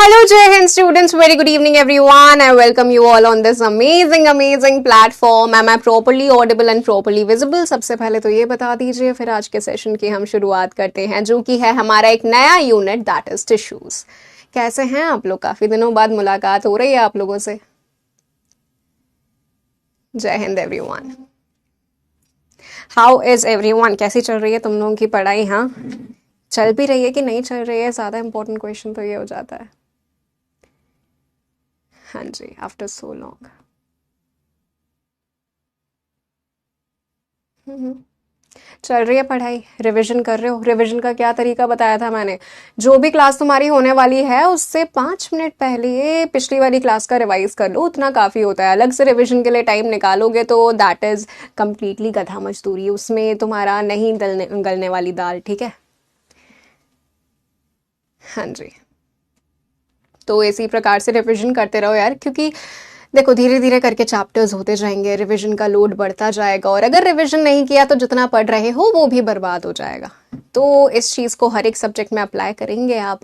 Hello Jai Hind students, very good evening everyone. I welcome you all on this amazing platform. Am I properly audible and properly visible? सबसे पहले तो ये बता दीजिए, फिर आज के सेशन की हम शुरुआत करते हैं, जो कि है हमारा एक नया यूनिट, दैट इज टिश्यूज। कैसे हैं आप लोग? काफी दिनों बाद मुलाकात हो रही है आप लोगों से। जय Hind everyone. How is everyone? कैसी चल रही है तुम लोगों की पढ़ाई? हाँ, चल भी रही है कि नहीं चल रही है? ज़्यादा इंपॉर्टेंट क्वेश्चन तो ये हो जाता है। हाँ जी, आफ्टर सो लॉन्ग। चल रही है पढ़ाई? रिवीजन कर रहे हो? रिवीजन का क्या तरीका बताया था मैंने? जो भी क्लास तुम्हारी होने वाली है उससे 5 मिनट पहले पिछली वाली क्लास का रिवाइज कर लो, उतना काफ़ी होता है। अलग से रिवीजन के लिए टाइम निकालोगे तो दैट इज़ कम्प्लीटली गधा मजदूरी, उसमें तुम्हारा नहीं गलने वाली दाल, ठीक है? हाँ जी, तो इसी प्रकार से रिवीजन करते रहो यार, क्योंकि देखो धीरे धीरे करके चैप्टर्स होते जाएंगे, रिवीजन का लोड बढ़ता जाएगा, और अगर रिवीजन नहीं किया तो जितना पढ़ रहे हो वो भी बर्बाद हो जाएगा। तो इस चीज़ को हर एक सब्जेक्ट में अप्लाई करेंगे आप,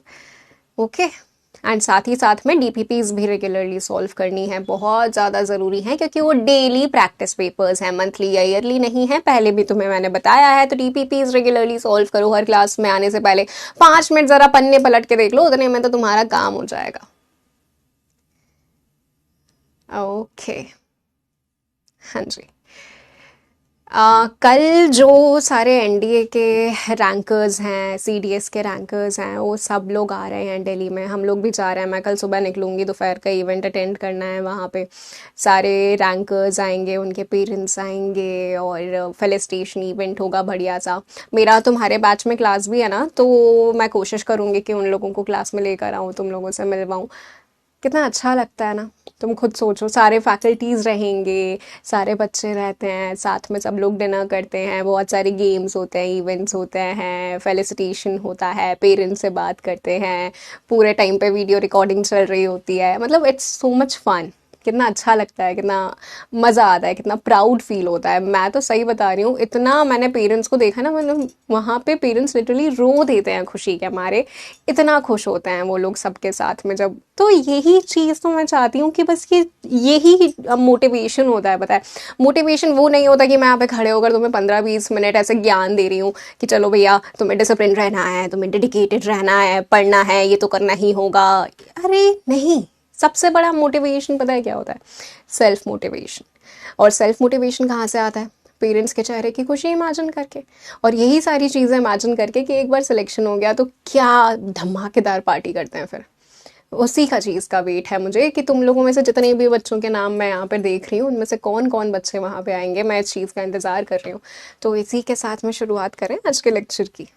ओके? एंड साथ ही साथ में डीपीपीज भी रेगुलरली सॉल्व करनी है, बहुत ज़्यादा ज़रूरी है, क्योंकि वो डेली प्रैक्टिस पेपर्स हैं, मंथली या ईयरली नहीं है। पहले भी तुम्हें मैंने बताया है, तो डीपीपीज रेगुलरली सॉल्व करो। हर क्लास में आने से पहले 5 मिनट ज़रा पन्ने पलट के देख लो, उतने में तो तुम्हारा काम हो जाएगा। ओके, हाँ जी। कल जो सारे एनडीए के रैंकर्स हैं, सीडीएस के रैंकर्स हैं, वो सब लोग आ रहे हैं दिल्ली में। हम लोग भी जा रहे हैं। मैं कल सुबह निकलूंगी, दोपहर का इवेंट अटेंड करना है वहाँ पे। सारे रैंकर्स आएंगे, उनके पेरेंट्स आएंगे, और फेलिसिटेशन इवेंट होगा बढ़िया सा। मेरा तुम्हारे बैच में क्लास भी है ना, तो मैं कोशिश करूँगी कि उन लोगों को क्लास में लेकर आऊँ, तुम लोगों से मिलवाऊँ। कितना अच्छा लगता है ना? तुम खुद सोचो, सारे फैकल्टीज़ रहेंगे, सारे बच्चे रहते हैं, साथ में सब लोग डिनर करते हैं, बहुत सारे गेम्स होते हैं, इवेंट्स होते हैं, फेलिसिटेशन होता है, पेरेंट्स से बात करते हैं, पूरे टाइम पे वीडियो रिकॉर्डिंग चल रही होती है। मतलब इट्स सो मच फन। कितना अच्छा लगता है, कितना मज़ा आता है, कितना प्राउड फील होता है। मैं तो सही बता रही हूँ, इतना मैंने पेरेंट्स को देखा ना, मतलब वहाँ पे पेरेंट्स लिटरली रो देते हैं खुशी के मारे, इतना खुश होते हैं वो लोग सबके साथ में जब। तो यही चीज़ तो मैं चाहती हूँ कि बस यही मोटिवेशन होता है, पता है? मोटिवेशन वो नहीं होता कि मैं यहाँ पे खड़े होकर तुम्हें 15-20 मिनट ऐसे ज्ञान दे रही हूँ कि चलो भैया तुम्हें डिसिप्लिन रहना है, तुम्हें डेडिकेटेड रहना है, पढ़ना है, ये तो करना ही होगा। अरे नहीं, सबसे बड़ा मोटिवेशन पता है क्या होता है? Self motivation. और सेल्फ मोटिवेशन कहाँ से आता है? पेरेंट्स के चेहरे की खुशी इमेजिन करके, और यही सारी चीज़ें इमेजिन करके कि एक बार सिलेक्शन हो गया तो क्या धमाकेदार पार्टी करते हैं फिर। उसी का चीज़ का वेट है मुझे कि तुम लोगों में से जितने भी बच्चों के नाम मैं यहाँ पर देख रही हूँ, उनमें से कौन कौन बच्चे वहाँ पे आएंगे, मैं इस चीज़ का इंतज़ार कर रही हूँ। तो इसी के साथ में शुरुआत करें आज के लेक्चर की।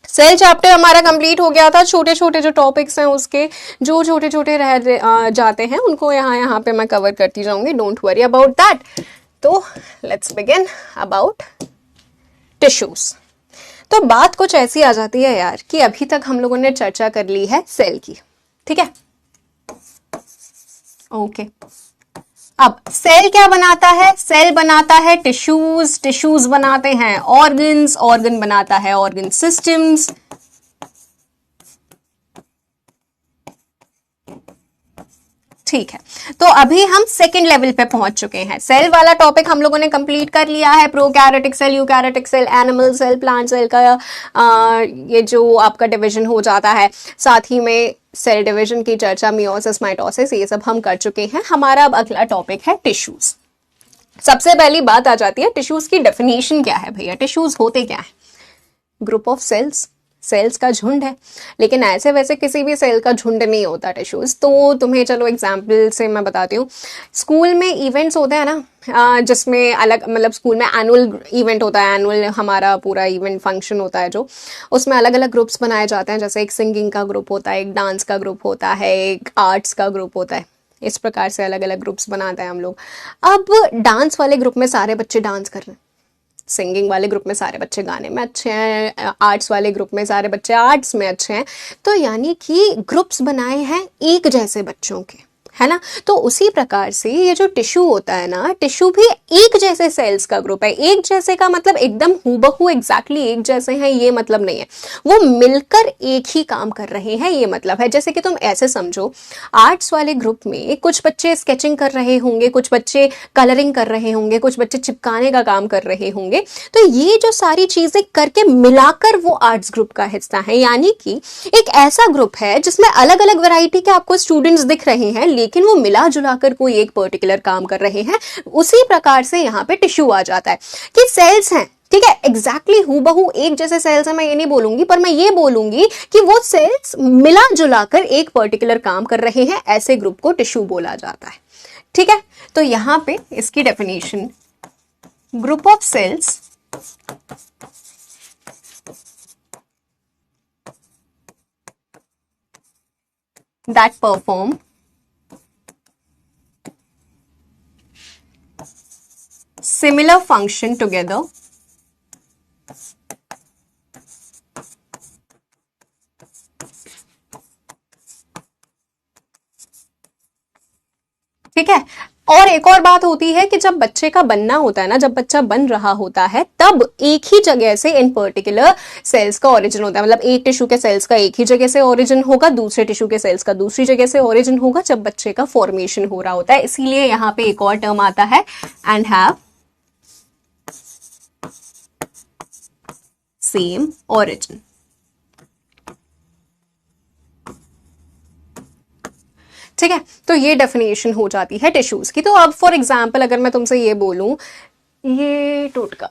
सेल चैप्टर हमारा कंप्लीट हो गया था। छोटे छोटे जो टॉपिक्स हैं उसके जो छोटे छोटे रह जाते हैं उनको यहाँ पे मैं कवर करती जाऊंगी, डोंट वरी अबाउट दैट। तो लेट्स बिगिन अबाउट टिश्यूज। तो बात कुछ ऐसी आ जाती है यार कि अभी तक हम लोगों ने चर्चा कर ली है सेल की, ठीक है? ओके, अब सेल क्या बनाता है? सेल बनाता है टिश्यूज, टिश्यूज बनाते हैं ऑर्गन्स, ऑर्गन बनाता है ऑर्गन सिस्टम्स। ठीक है, तो अभी हम सेकेंड लेवल पे पहुंच चुके हैं। सेल वाला टॉपिक हम लोगों ने कंप्लीट कर लिया है। Prokaryotic cell, eukaryotic cell, animal cell, plant cell का ये जो आपका डिवीजन हो जाता है। साथ ही में सेल डिवीजन की चर्चा, मियोसिस, माइटोसिस, ये सब हम कर चुके हैं। हमारा अब अगला टॉपिक है टिश्यूज। सबसे पहली बात आ जाती है, टिश्यूज की डेफिनेशन क्या है भैया? टिश्यूज होते क्या है? ग्रुप ऑफ सेल्स, सेल्स का झुंड है। लेकिन ऐसे वैसे किसी भी सेल का झुंड नहीं होता टिश्यूज। तो तुम्हें चलो एग्जाम्पल से मैं बताती हूँ। स्कूल में इवेंट्स होते हैं ना, जिसमें अलग, मतलब स्कूल में एनुअल इवेंट होता है, एनुअल हमारा पूरा इवेंट फंक्शन होता है, जो उसमें अलग अलग ग्रुप्स बनाए जाते हैं। जैसे एक सिंगिंग का ग्रुप होता है, एक डांस का ग्रुप होता है, एक आर्ट्स का ग्रुप होता है। इस प्रकार से अलग अलग ग्रुप्स बनाते हैं हम लोग। अब डांस वाले ग्रुप में सारे बच्चे डांस कर रहे हैं, सिंगिंग वाले ग्रुप में सारे बच्चे गाने में अच्छे हैं, आर्ट्स वाले ग्रुप में सारे बच्चे आर्ट्स में अच्छे हैं। तो यानी कि ग्रुप्स बनाए हैं एक जैसे बच्चों के, है ना। तो उसी प्रकार से ये जो टिश्यू होता है ना, टिश्यू भी एक जैसे सेल्स का ग्रुप है। एक जैसे का मतलब एकदम हूबहू एग्जैक्टली एक जैसे हैं ये मतलब नहीं है, वो मिलकर एक ही काम कर रहे हैं ये मतलब है। जैसे कि तुम ऐसे समझो, आर्ट्स वाले ग्रुप में कुछ बच्चे स्केचिंग कर रहे होंगे, कुछ बच्चे कलरिंग कर रहे होंगे, कुछ बच्चे चिपकाने का काम कर रहे होंगे। तो ये जो सारी चीजें करके मिलाकर वो आर्ट्स ग्रुप का हिस्सा है। यानी कि एक ऐसा ग्रुप है जिसमें अलग अलग वैरायटी के आपको स्टूडेंट्स दिख रहे हैं, लेकिन वो मिला जुला कर कोई एक पर्टिकुलर काम कर रहे हैं। उसी प्रकार से यहाँ पे टिश्यू आ जाता है कि सेल्स हैं, ठीक है, एग्जैक्टली हूबहू एक जैसे सेल्स है मैं ये नहीं बोलूंगी, पर मैं ये बोलूंगी कि वो सेल्स मिला जुला कर एक पर्टिकुलर काम कर रहे हैं, ऐसे ग्रुप को टिश्यू बोला जाता है। ठीक है, तो यहां पे इसकी definition, group of cells that perform similar function together ठीक है। और एक और बात होती है कि जब बच्चे का बनना होता है ना, जब बच्चा बन रहा होता है, तब एक ही जगह से इन पर्टिकुलर सेल्स का ओरिजिन होता है। मतलब एक टिश्यू के सेल्स का एक ही जगह से ओरिजिन होगा, दूसरे टिश्यू के सेल्स का दूसरी जगह से ओरिजिन होगा जब बच्चे का फॉर्मेशन हो रहा होता है। इसीलिए यहां पे एक और टर्म आता है, एंड हैव सेम ओरिजिन। ठीक है, तो ये डेफिनेशन हो जाती है टिश्यूज की। तो अब फॉर एग्जाम्पल अगर मैं तुमसे ये बोलूं, ये टोटका,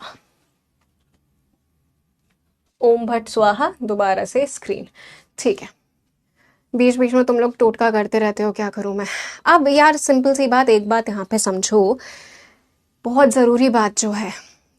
ओम भट्ट स्वाहा, दोबारा से स्क्रीन, ठीक है, बीच बीच में तुम लोग टोटका करते रहते हो, क्या करूं मैं। अब यार सिंपल सी बात, एक बात यहाँ पे समझो, बहुत ज़रूरी बात जो है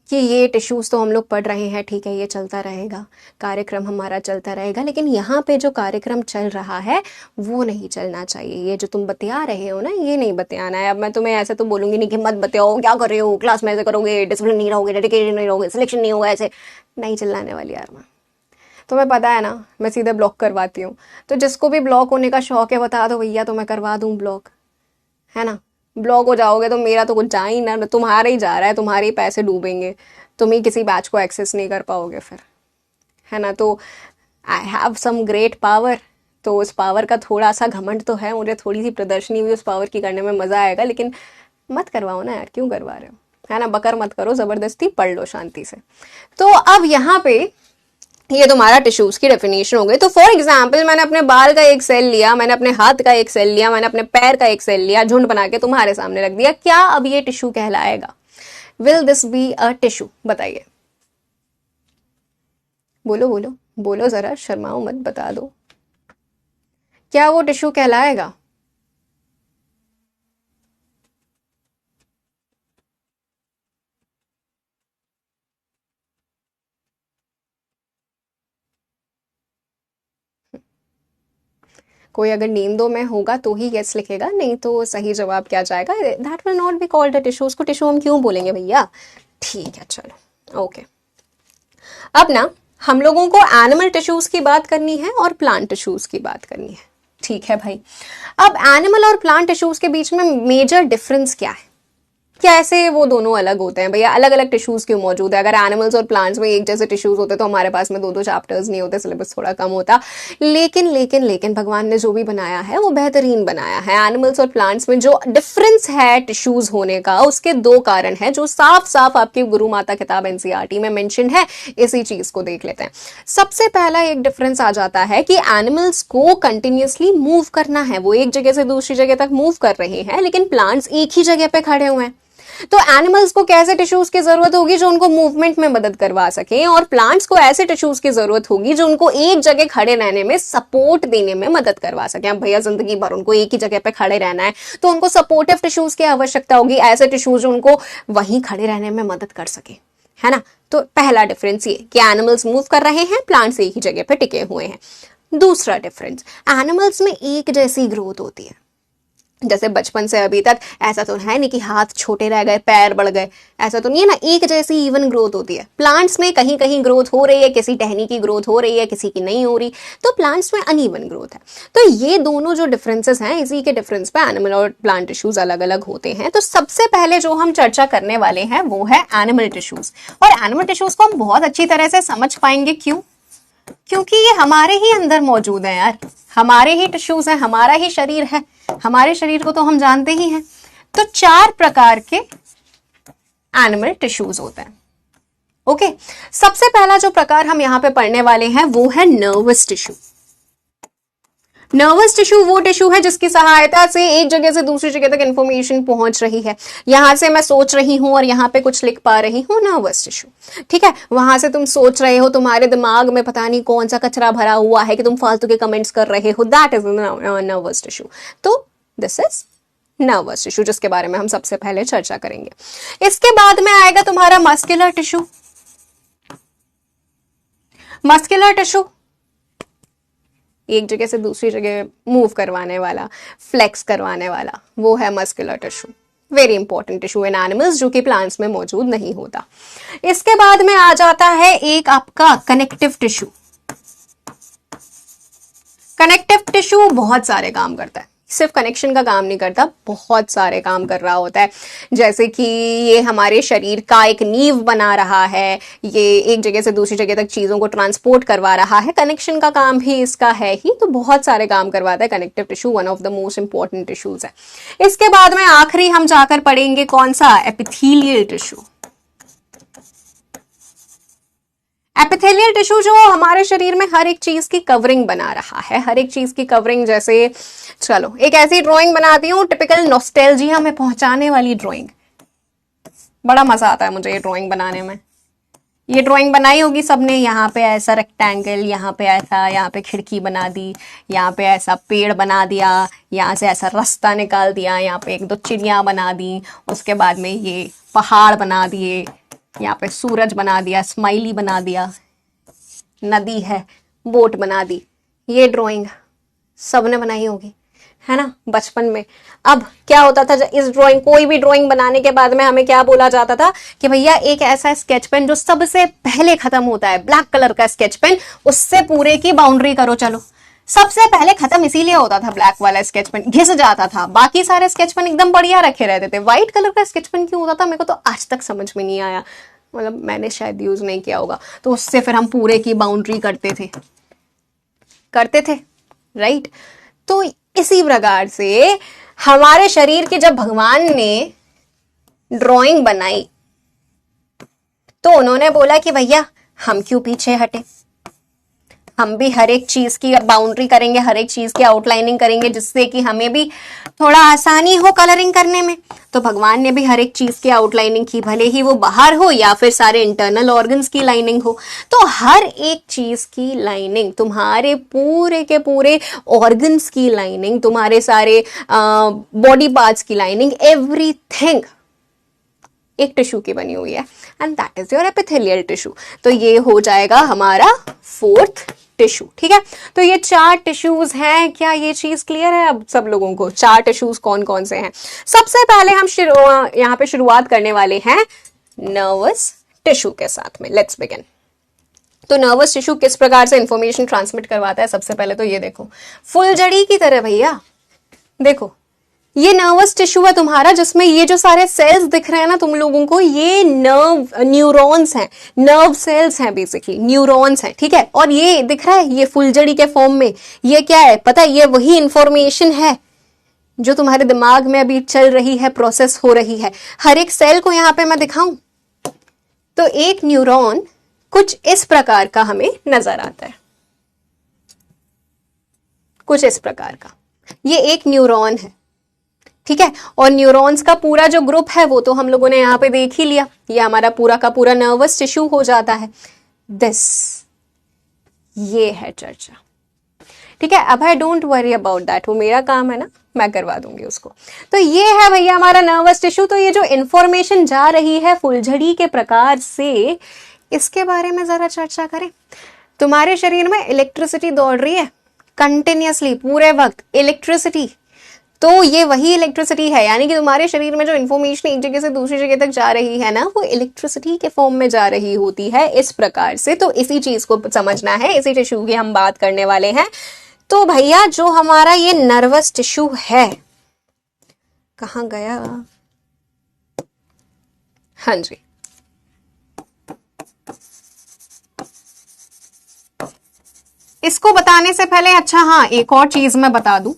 कि ये टिश्यूज़ तो हम लोग पढ़ रहे हैं, ठीक है, ये चलता रहेगा, कार्यक्रम हमारा चलता रहेगा, लेकिन यहाँ पे जो कार्यक्रम चल रहा है वो नहीं चलना चाहिए। ये जो तुम बतिया रहे हो ना, ये नहीं बतियाना है। अब मैं तुम्हें ऐसे तो बोलूंगी नहीं कि मत बतियाओ, क्या कर रहे हो, क्लास में ऐसे करोगे, डिसिप्लिन नहीं रहोगे, डेडिकेटेड नहीं रहोगे, सिलेक्शन नहीं होगा, ऐसे नहीं चिल्लाने वाली यार मैं। तुम्हें पता है ना, मैं सीधे ब्लॉक करवाती हूँ। तो जिसको भी ब्लॉक होने का शौक है बता दो भैया, तो मैं करवा दूँ ब्लॉक, है ना। ब्लॉक हो जाओगे तो मेरा तो कुछ जा ही ना, तुम्हारा ही जा रहा है, तुम्हारे ही पैसे डूबेंगे, तुम ही किसी बैच को एक्सेस नहीं कर पाओगे फिर, है ना। तो I have some great power, तो उस पावर का थोड़ा सा घमंड तो है मुझे, थोड़ी सी प्रदर्शनी भी उस पावर की करने में मजा आएगा, लेकिन मत करवाओ ना यार, क्यों करवा रहे हो, है ना। बकर मत करो, जबरदस्ती पढ़ लो शांति से। तो अब यहाँ पे ये तुम्हारा टिश्यूज की डेफिनेशन हो गई। तो फॉर एग्जाम्पल मैंने अपने बाल का एक सेल लिया, मैंने अपने हाथ का एक सेल लिया, मैंने अपने पैर का एक सेल लिया, झुंड बना के तुम्हारे सामने रख दिया, क्या अब ये टिश्यू कहलाएगा? Will this be a tissue? बताइए, बोलो बोलो बोलो, जरा शर्माओ मत, बता दो, क्या वो टिश्यू कहलाएगा? कोई अगर नींदों में होगा तो ही यस लिखेगा, नहीं तो सही जवाब क्या जाएगा? That will not be called a tissue. उसको टिश्यू हम क्यों बोलेंगे भैया? ठीक है, चलो ओके। अब ना हम लोगों को एनिमल टिश्यूज की बात करनी है और प्लांट टिश्यूज की बात करनी है, ठीक है भाई। अब एनिमल और प्लांट टिश्यूज के बीच में मेजर डिफरेंस क्या है? कैसे वो दोनों अलग होते हैं भैया? अलग अलग टिश्यूज क्यों मौजूद है? अगर एनिमल्स और प्लांट्स में एक जैसे टिश्यूज होते तो हमारे पास में दो दो चैप्टर्स नहीं होते, सिलेबस थोड़ा कम होता। लेकिन लेकिन लेकिन भगवान ने जो भी बनाया है वो बेहतरीन बनाया है। एनिमल्स और प्लांट्स में जो डिफरेंस है टिश्यूज होने का, उसके दो कारण है जो साफ साफ आपकी गुरु माता किताब एनसीईआरटी में मेंशन है। इसी चीज को देख लेते हैं। सबसे पहला एक डिफरेंस आ जाता है कि एनिमल्स को कंटिन्यूसली मूव करना है, वो एक जगह से दूसरी जगह तक मूव कर रहे हैं, लेकिन प्लांट्स एक ही जगह पे खड़े हुए हैं। तो एनिमल्स को कैसे टिश्यूज की जरूरत होगी जो उनको मूवमेंट में मदद करवा सके, और प्लांट्स को ऐसे टिश्यूज की जरूरत होगी जो उनको एक जगह खड़े रहने में सपोर्ट देने में मदद करवा सके। अब भैया जिंदगी भर उनको एक ही जगह पे खड़े रहना है तो उनको सपोर्टिव टिश्यूज की आवश्यकता होगी, ऐसे टिश्यूज जो उनको वहीं खड़े रहने में मदद कर सके, है ना। तो पहला डिफरेंस ये कि एनिमल्स मूव कर रहे हैं, प्लांट्स एक ही जगह पे टिके हुए हैं। दूसरा डिफरेंस, एनिमल्स में एक जैसी ग्रोथ होती है, जैसे बचपन से अभी तक ऐसा तो है नहीं कि हाथ छोटे रह गए पैर बढ़ गए, ऐसा तो नहीं है ना, एक जैसी इवन ग्रोथ होती है। प्लांट्स में कहीं कहीं ग्रोथ हो रही है, किसी टहनी की ग्रोथ हो रही है, किसी की नहीं हो रही, तो प्लांट्स में अनइवन ग्रोथ है। तो ये दोनों जो डिफरेंसेस हैं, इसी के डिफरेंस पे एनिमल और प्लांट टिश्यूज अलग अलग होते हैं। तो सबसे पहले जो हम चर्चा करने वाले हैं वो है एनिमल टिश्यूज। और एनिमल टिश्यूज को हम बहुत अच्छी तरह से समझ पाएंगे, क्यों? क्योंकि ये हमारे ही अंदर मौजूद है यार, हमारे ही टिश्यूज हैं, हमारा ही शरीर है, हमारे शरीर को तो हम जानते ही हैं। तो 4 प्रकार के एनिमल टिश्यूज होते हैं। ओके, सबसे पहला जो प्रकार हम यहां पे पढ़ने वाले हैं वो है नर्वस टिश्यू। नर्वस टिश्यू वो टिश्यू है जिसकी सहायता से एक जगह से दूसरी जगह तक इंफॉर्मेशन पहुंच रही है। यहां से मैं सोच रही हूं और यहां पे कुछ लिख पा रही हूं, नर्वस टिश्यू। ठीक है, वहां से तुम सोच रहे हो, तुम्हारे दिमाग में पता नहीं कौन सा कचरा भरा हुआ है कि तुम फालतू के कमेंट्स कर रहे हो, दैट इज नर्वस टिश्यू। तो दिस इज नर्वस टिश्यू, जिसके बारे में हम सबसे पहले चर्चा करेंगे। इसके बाद में आएगा तुम्हारा मस्कुलर टिश्यू। मस्कुलर टिश्यू एक जगह से दूसरी जगह मूव करवाने वाला, फ्लेक्स करवाने वाला, वो है muscular tissue. Very important tissue in animals, जो कि प्लांट्स में मौजूद नहीं होता। इसके बाद में आ जाता है एक आपका कनेक्टिव टिश्यू। कनेक्टिव टिश्यू बहुत सारे काम करता है, सिर्फ कनेक्शन का काम नहीं करता, बहुत सारे काम कर रहा होता है। जैसे कि ये हमारे शरीर का एक नींव बना रहा है, ये एक जगह से दूसरी जगह तक चीज़ों को ट्रांसपोर्ट करवा रहा है, कनेक्शन का काम भी इसका है ही, तो बहुत सारे काम करवाता है connective tissue, one of the most important tissues है। इसके बाद में आखिरी हम जाकर पढ़ेंगे कौन सा, एपिथेलियल टिश्यू। एपिथेलियल टिश्यू जो हमारे शरीर में हर एक चीज की कवरिंग बना रहा है, हर एक चीज की कवरिंग। जैसे चलो एक ऐसी ड्राइंग बनाती हूँ, टिपिकल नॉस्टैल्जिया में पहुंचाने वाली ड्राइंग। बड़ा मजा आता है मुझे ये ड्राइंग बनाने में। ये ड्राइंग बनाई होगी सबने, यहाँ पे ऐसा रेक्टेंगल, यहाँ पे ऐसा, यहाँ पे खिड़की बना दी, यहाँ पे ऐसा पेड़ बना दिया, यहाँ से ऐसा रास्ता निकाल दिया, यहाँ पे 1-2 चिड़िया बना दी, उसके बाद में ये पहाड़ बना दिए, यहाँ पे सूरज बना दिया, स्माइली बना दिया, नदी है, बोट बना दी। ये ड्राइंग सबने बनाई होगी, है ना, बचपन में। अब क्या होता था, इस ड्राइंग, कोई भी ड्राइंग बनाने के बाद में हमें क्या बोला जाता था कि भैया एक ऐसा स्केच पेन जो सबसे पहले खत्म होता है, ब्लैक कलर का स्केच पेन, उससे पूरे की बाउंड्री करो। चलो, सबसे पहले खत्म इसीलिए होता था, ब्लैक वाला स्केच पेन घिस जाता था, बाकी सारे स्केच पेन एकदम बढ़िया रखे रहते थे। व्हाइट कलर का स्केच पेन क्यों होता था, मेरे को तो आज तक समझ में नहीं आया, मतलब मैंने शायद यूज नहीं किया होगा। तो उससे फिर हम पूरे की बाउंड्री करते थे, राइट। तो इसी प्रकार से हमारे शरीर की जब भगवान ने ड्राइंग बनाई तो उन्होंने बोला कि भैया हम क्यों पीछे हटे, हम भी हर एक चीज की बाउंड्री करेंगे, हर एक चीज की आउटलाइनिंग करेंगे, जिससे कि हमें भी थोड़ा आसानी हो कलरिंग करने में। तो भगवान ने भी हर एक चीज की आउटलाइनिंग की, भले ही वो बाहर हो या फिर सारे इंटरनल ऑर्गन्स की लाइनिंग हो। तो हर एक चीज की लाइनिंग, तुम्हारे पूरे के पूरे ऑर्गन्स की लाइनिंग, तुम्हारे सारे बॉडी पार्ट्स की लाइनिंग, एवरीथिंग एक टिश्यू की बनी हुई है, and that is your epithelial tissue. तो ये हो जाएगा हमारा 4th टिश्यू। ठीक है, तो ये 4 टिश्यूज हैं। क्या ये चीज क्लियर है अब सब लोगों को, 4 टिश्यूज कौन कौन से हैं? सबसे पहले हम यहाँ पे शुरुआत करने वाले हैं नर्वस टिश्यू के साथ में। Let's begin. तो नर्वस टिश्यू किस प्रकार से इंफॉर्मेशन ट्रांसमिट करवाता है? सबसे पहले तो ये देखो, फुलझड़ी की तरह भैया, देखो ये नर्वस टिश्यू है तुम्हारा, जिसमें ये जो सारे सेल्स दिख रहे हैं ना तुम लोगों को, ये न्यूरॉन्स हैं, नर्व सेल्स हैं, बेसिकली न्यूरॉन्स हैं। ठीक है, और ये दिख रहा है, ये फुलझड़ी के फॉर्म में, ये क्या है पता है? ये वही इंफॉर्मेशन है जो तुम्हारे दिमाग में अभी चल रही है, प्रोसेस हो रही है। हर एक सेल को यहां पे मैं दिखाऊं तो एक न्यूरॉन कुछ इस प्रकार का हमें नजर आता है, कुछ इस प्रकार का। ये एक न्यूरॉन है, ठीक है, और न्यूरॉन्स का पूरा जो ग्रुप है वो तो हम लोगों ने यहाँ पे देख ही लिया। ये हमारा पूरा का पूरा नर्वस टिश्यू हो जाता है। ये है चर्चा, ठीक है। अब I don't worry about that, वो मेरा काम है ना, मैं करवा दूंगी उसको। तो ये है भैया हमारा नर्वस टिश्यू। तो ये जो इंफॉर्मेशन जा रही है फुलझड़ी के प्रकार से, इसके बारे में जरा चर्चा करें। तुम्हारे शरीर में इलेक्ट्रिसिटी दौड़ रही है कंटिन्यूअसली, पूरे वक्त इलेक्ट्रिसिटी। तो ये वही इलेक्ट्रिसिटी है, यानी कि तुम्हारे शरीर में जो इन्फॉर्मेशन एक जगह से दूसरी जगह तक जा रही है ना, वो इलेक्ट्रिसिटी के फॉर्म में जा रही होती है इस प्रकार से। तो इसी चीज को समझना है, इसी टिश्यू की हम बात करने वाले हैं। तो भैया जो हमारा ये नर्वस टिश्यू है, कहाँ गया, हाँ जी, इसको बताने से पहले अच्छा हाँ एक और चीज मैं बता दूं,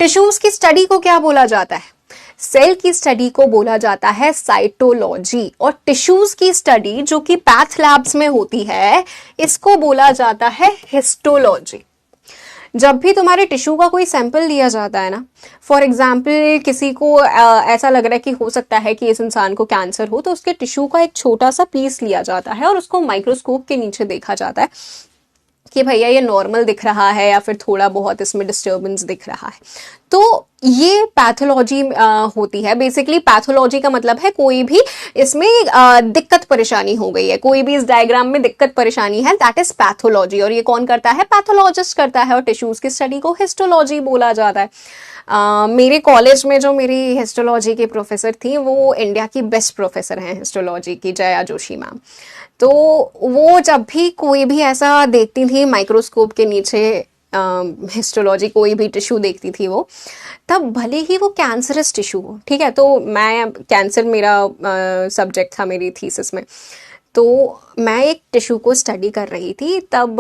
टिश्यूज की स्टडी को क्या बोला जाता है? सेल की स्टडी को बोला जाता है साइटोलॉजी, और टिश्यूज की स्टडी जो कि पैथ लैब्स में होती है, इसको बोला जाता है हिस्टोलॉजी। जब भी तुम्हारे टिश्यू का कोई सैंपल लिया जाता है ना, फॉर एग्जाम्पल किसी को ऐसा लग रहा है कि हो सकता है कि इस इंसान को कैंसर हो, तो उसके टिश्यू का एक छोटा सा पीस लिया जाता है और उसको माइक्रोस्कोप के नीचे देखा जाता है कि भैया ये नॉर्मल दिख रहा है या फिर थोड़ा बहुत इसमें डिस्टर्बेंस दिख रहा है। तो ये पैथोलॉजी होती है। बेसिकली पैथोलॉजी का मतलब है कोई भी इसमें दिक्कत परेशानी हो गई है, कोई भी इस डायग्राम में दिक्कत परेशानी है, दैट इज पैथोलॉजी। और ये कौन करता है? पैथोलॉजिस्ट करता है। और टिश्यूज की स्टडी को हिस्टोलॉजी बोला जाता है। मेरे कॉलेज में जो मेरी हिस्टोलॉजी की प्रोफेसर थी, वो इंडिया की बेस्ट प्रोफेसर हैं हिस्टोलॉजी की, जया जोशी मैम। तो वो जब भी कोई भी ऐसा देखती थी माइक्रोस्कोप के नीचे, हिस्टोलॉजी कोई भी टिश्यू देखती थी वो, तब भले ही वो कैंसरस टिश्यू हो, ठीक है, तो मैं कैंसर मेरा सब्जेक्ट था मेरी थीसिस में, तो मैं एक टिश्यू को स्टडी कर रही थी, तब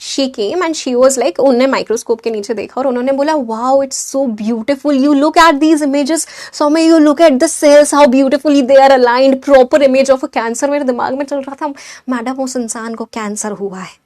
she came and she was like, उन्होंने माइक्रोस्कोप के नीचे देखा और उन्होंने बोला wow it's so beautiful, you look at these images Saumya, you look at the cells how beautifully they are aligned, proper image of a cancer. मेरे दिमाग में चल रहा था मैडम उस इंसान को कैंसर हुआ है,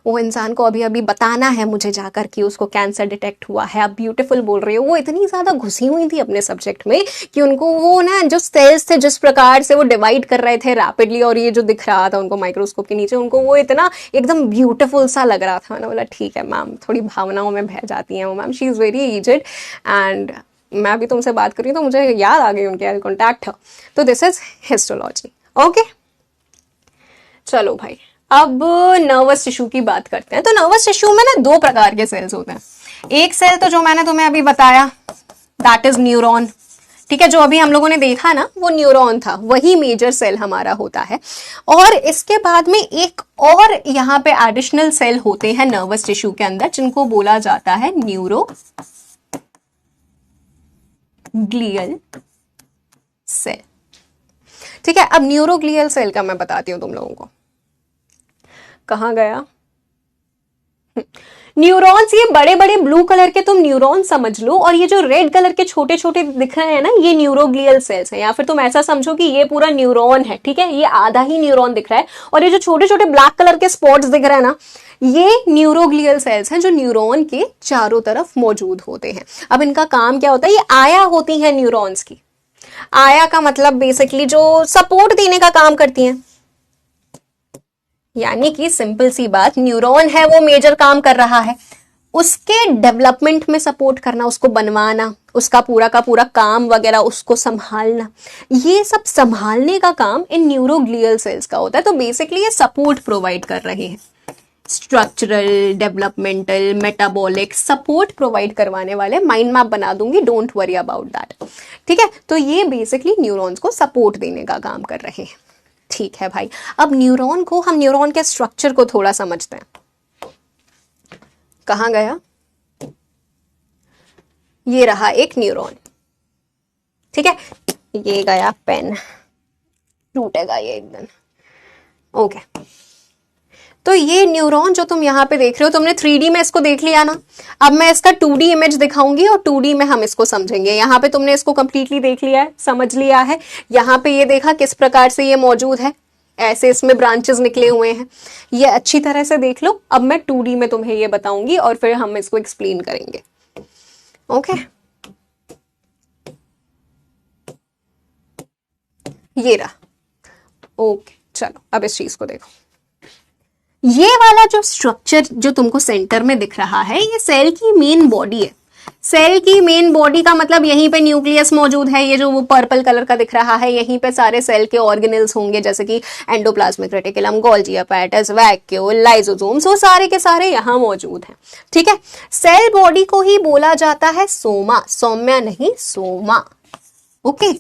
वो इंसान को अभी अभी बताना है मुझे जाकर कि उसको कैंसर डिटेक्ट हुआ है, आप ब्यूटीफुल बोल रहे हो। वो इतनी ज्यादा घुसी हुई थी अपने सब्जेक्ट में कि उनको वो ना जो सेल्स थे जिस प्रकार से वो डिवाइड कर रहे थे रैपिडली, और ये जो दिख रहा था उनको माइक्रोस्कोप के नीचे, उनको वो इतना एकदम ब्यूटीफुल सा लग रहा था। मैंने बोला ठीक है मैम, थोड़ी भावनाओं में बह जाती हैं वो ma'am, she is very aged and मैं भी तुमसे बात करी तो मुझे याद आ गई उनके कॉन्टैक्ट है। तो दिस इज हिस्टोलॉजी। ओके चलो भाई, अब नर्वस टिश्यू की बात करते हैं। तो नर्वस टिश्यू में ना दो प्रकार के सेल्स होते हैं। एक सेल तो जो मैंने तुम्हें अभी बताया, दैट इज न्यूरॉन, ठीक है, जो अभी हम लोगों ने देखा ना वो न्यूरॉन था, वही मेजर सेल हमारा होता है। और इसके बाद में एक और यहाँ पे एडिशनल सेल होते हैं नर्वस टिश्यू के अंदर, जिनको बोला जाता है न्यूरोग्लियल सेल। ठीक है, अब न्यूरोग्लियल सेल का मैं बताती हूं तुम लोगों को। कहां गया? न्यूरॉन्स, ये बड़े बड़े ब्लू कलर के तुम न्यूरॉन समझ लो, और ये जो रेड कलर के छोटे छोटे दिख रहे हैं ना, ये न्यूरोग्लियल सेल्स हैं। या फिर तुम ऐसा समझो कि ये पूरा न्यूरॉन है, ठीक है, ये आधा ही न्यूरॉन दिख रहा है, और ये जो छोटे छोटे ब्लैक कलर के स्पॉट्स दिख रहे हैं ना, ये न्यूरोग्लियल सेल्स हैं जो न्यूरॉन के चारों तरफ मौजूद होते हैं। अब इनका काम क्या होता है? ये आया होती है न्यूरॉन्स की। आया का मतलब बेसिकली जो सपोर्ट देने का काम करती हैं, यानी कि सिंपल सी बात, न्यूरॉन है वो मेजर काम कर रहा है, उसके डेवलपमेंट में सपोर्ट करना, उसको बनवाना, उसका पूरा का पूरा काम वगैरह उसको संभालना, ये सब संभालने का काम इन न्यूरोग्लियल सेल्स का होता है। तो बेसिकली ये सपोर्ट प्रोवाइड कर रहे हैं, structural, developmental, metabolic support provide करवाने वाले। माइंड मैप बना दूंगी, डोंट वरी अबाउट दैट, ठीक है। तो ये बेसिकली न्यूरॉन्स को सपोर्ट देने का काम कर रहे हैं, ठीक है भाई। अब न्यूरॉन को, हम न्यूरॉन के स्ट्रक्चर को थोड़ा समझते हैं। कहां गया? ये रहा एक न्यूरॉन, ठीक है, ये गया पेन, टूटेगा ये एक दिन। ओके, तो ये न्यूरॉन जो तुम यहां पे देख रहे हो, तुमने 3D में इसको देख लिया ना, अब मैं इसका 2D इमेज दिखाऊंगी और 2D में हम इसको समझेंगे। यहाँ पे तुमने इसको कंप्लीटली देख लिया है, समझ लिया है, यहाँ पे ये देखा किस प्रकार से ये मौजूद है, ऐसे इसमें ब्रांचेस निकले हुए हैं, ये अच्छी तरह से देख लो। अब मैं 2D में तुम्हें ये बताऊंगी और फिर हम इसको एक्सप्लेन करेंगे। ओके, ये रहा। ओके चलो, अब इस चीज को देखो। ये वाला जो स्ट्रक्चर जो तुमको सेंटर में दिख रहा है, ये सेल की मेन बॉडी है। सेल की मेन बॉडी का मतलब यहीं पे न्यूक्लियस मौजूद है, ये जो वो पर्पल कलर का दिख रहा है, यहीं पे सारे सेल के ऑर्गेनल्स होंगे, जैसे कि endoplasmic reticulum, Golgi apparatus, vacuole, lysosomes, वो सारे के सारे यहाँ मौजूद हैं। ठीक है, सेल बॉडी को ही बोला जाता है सोमा, सौम्या नहीं, सोमा। ओके,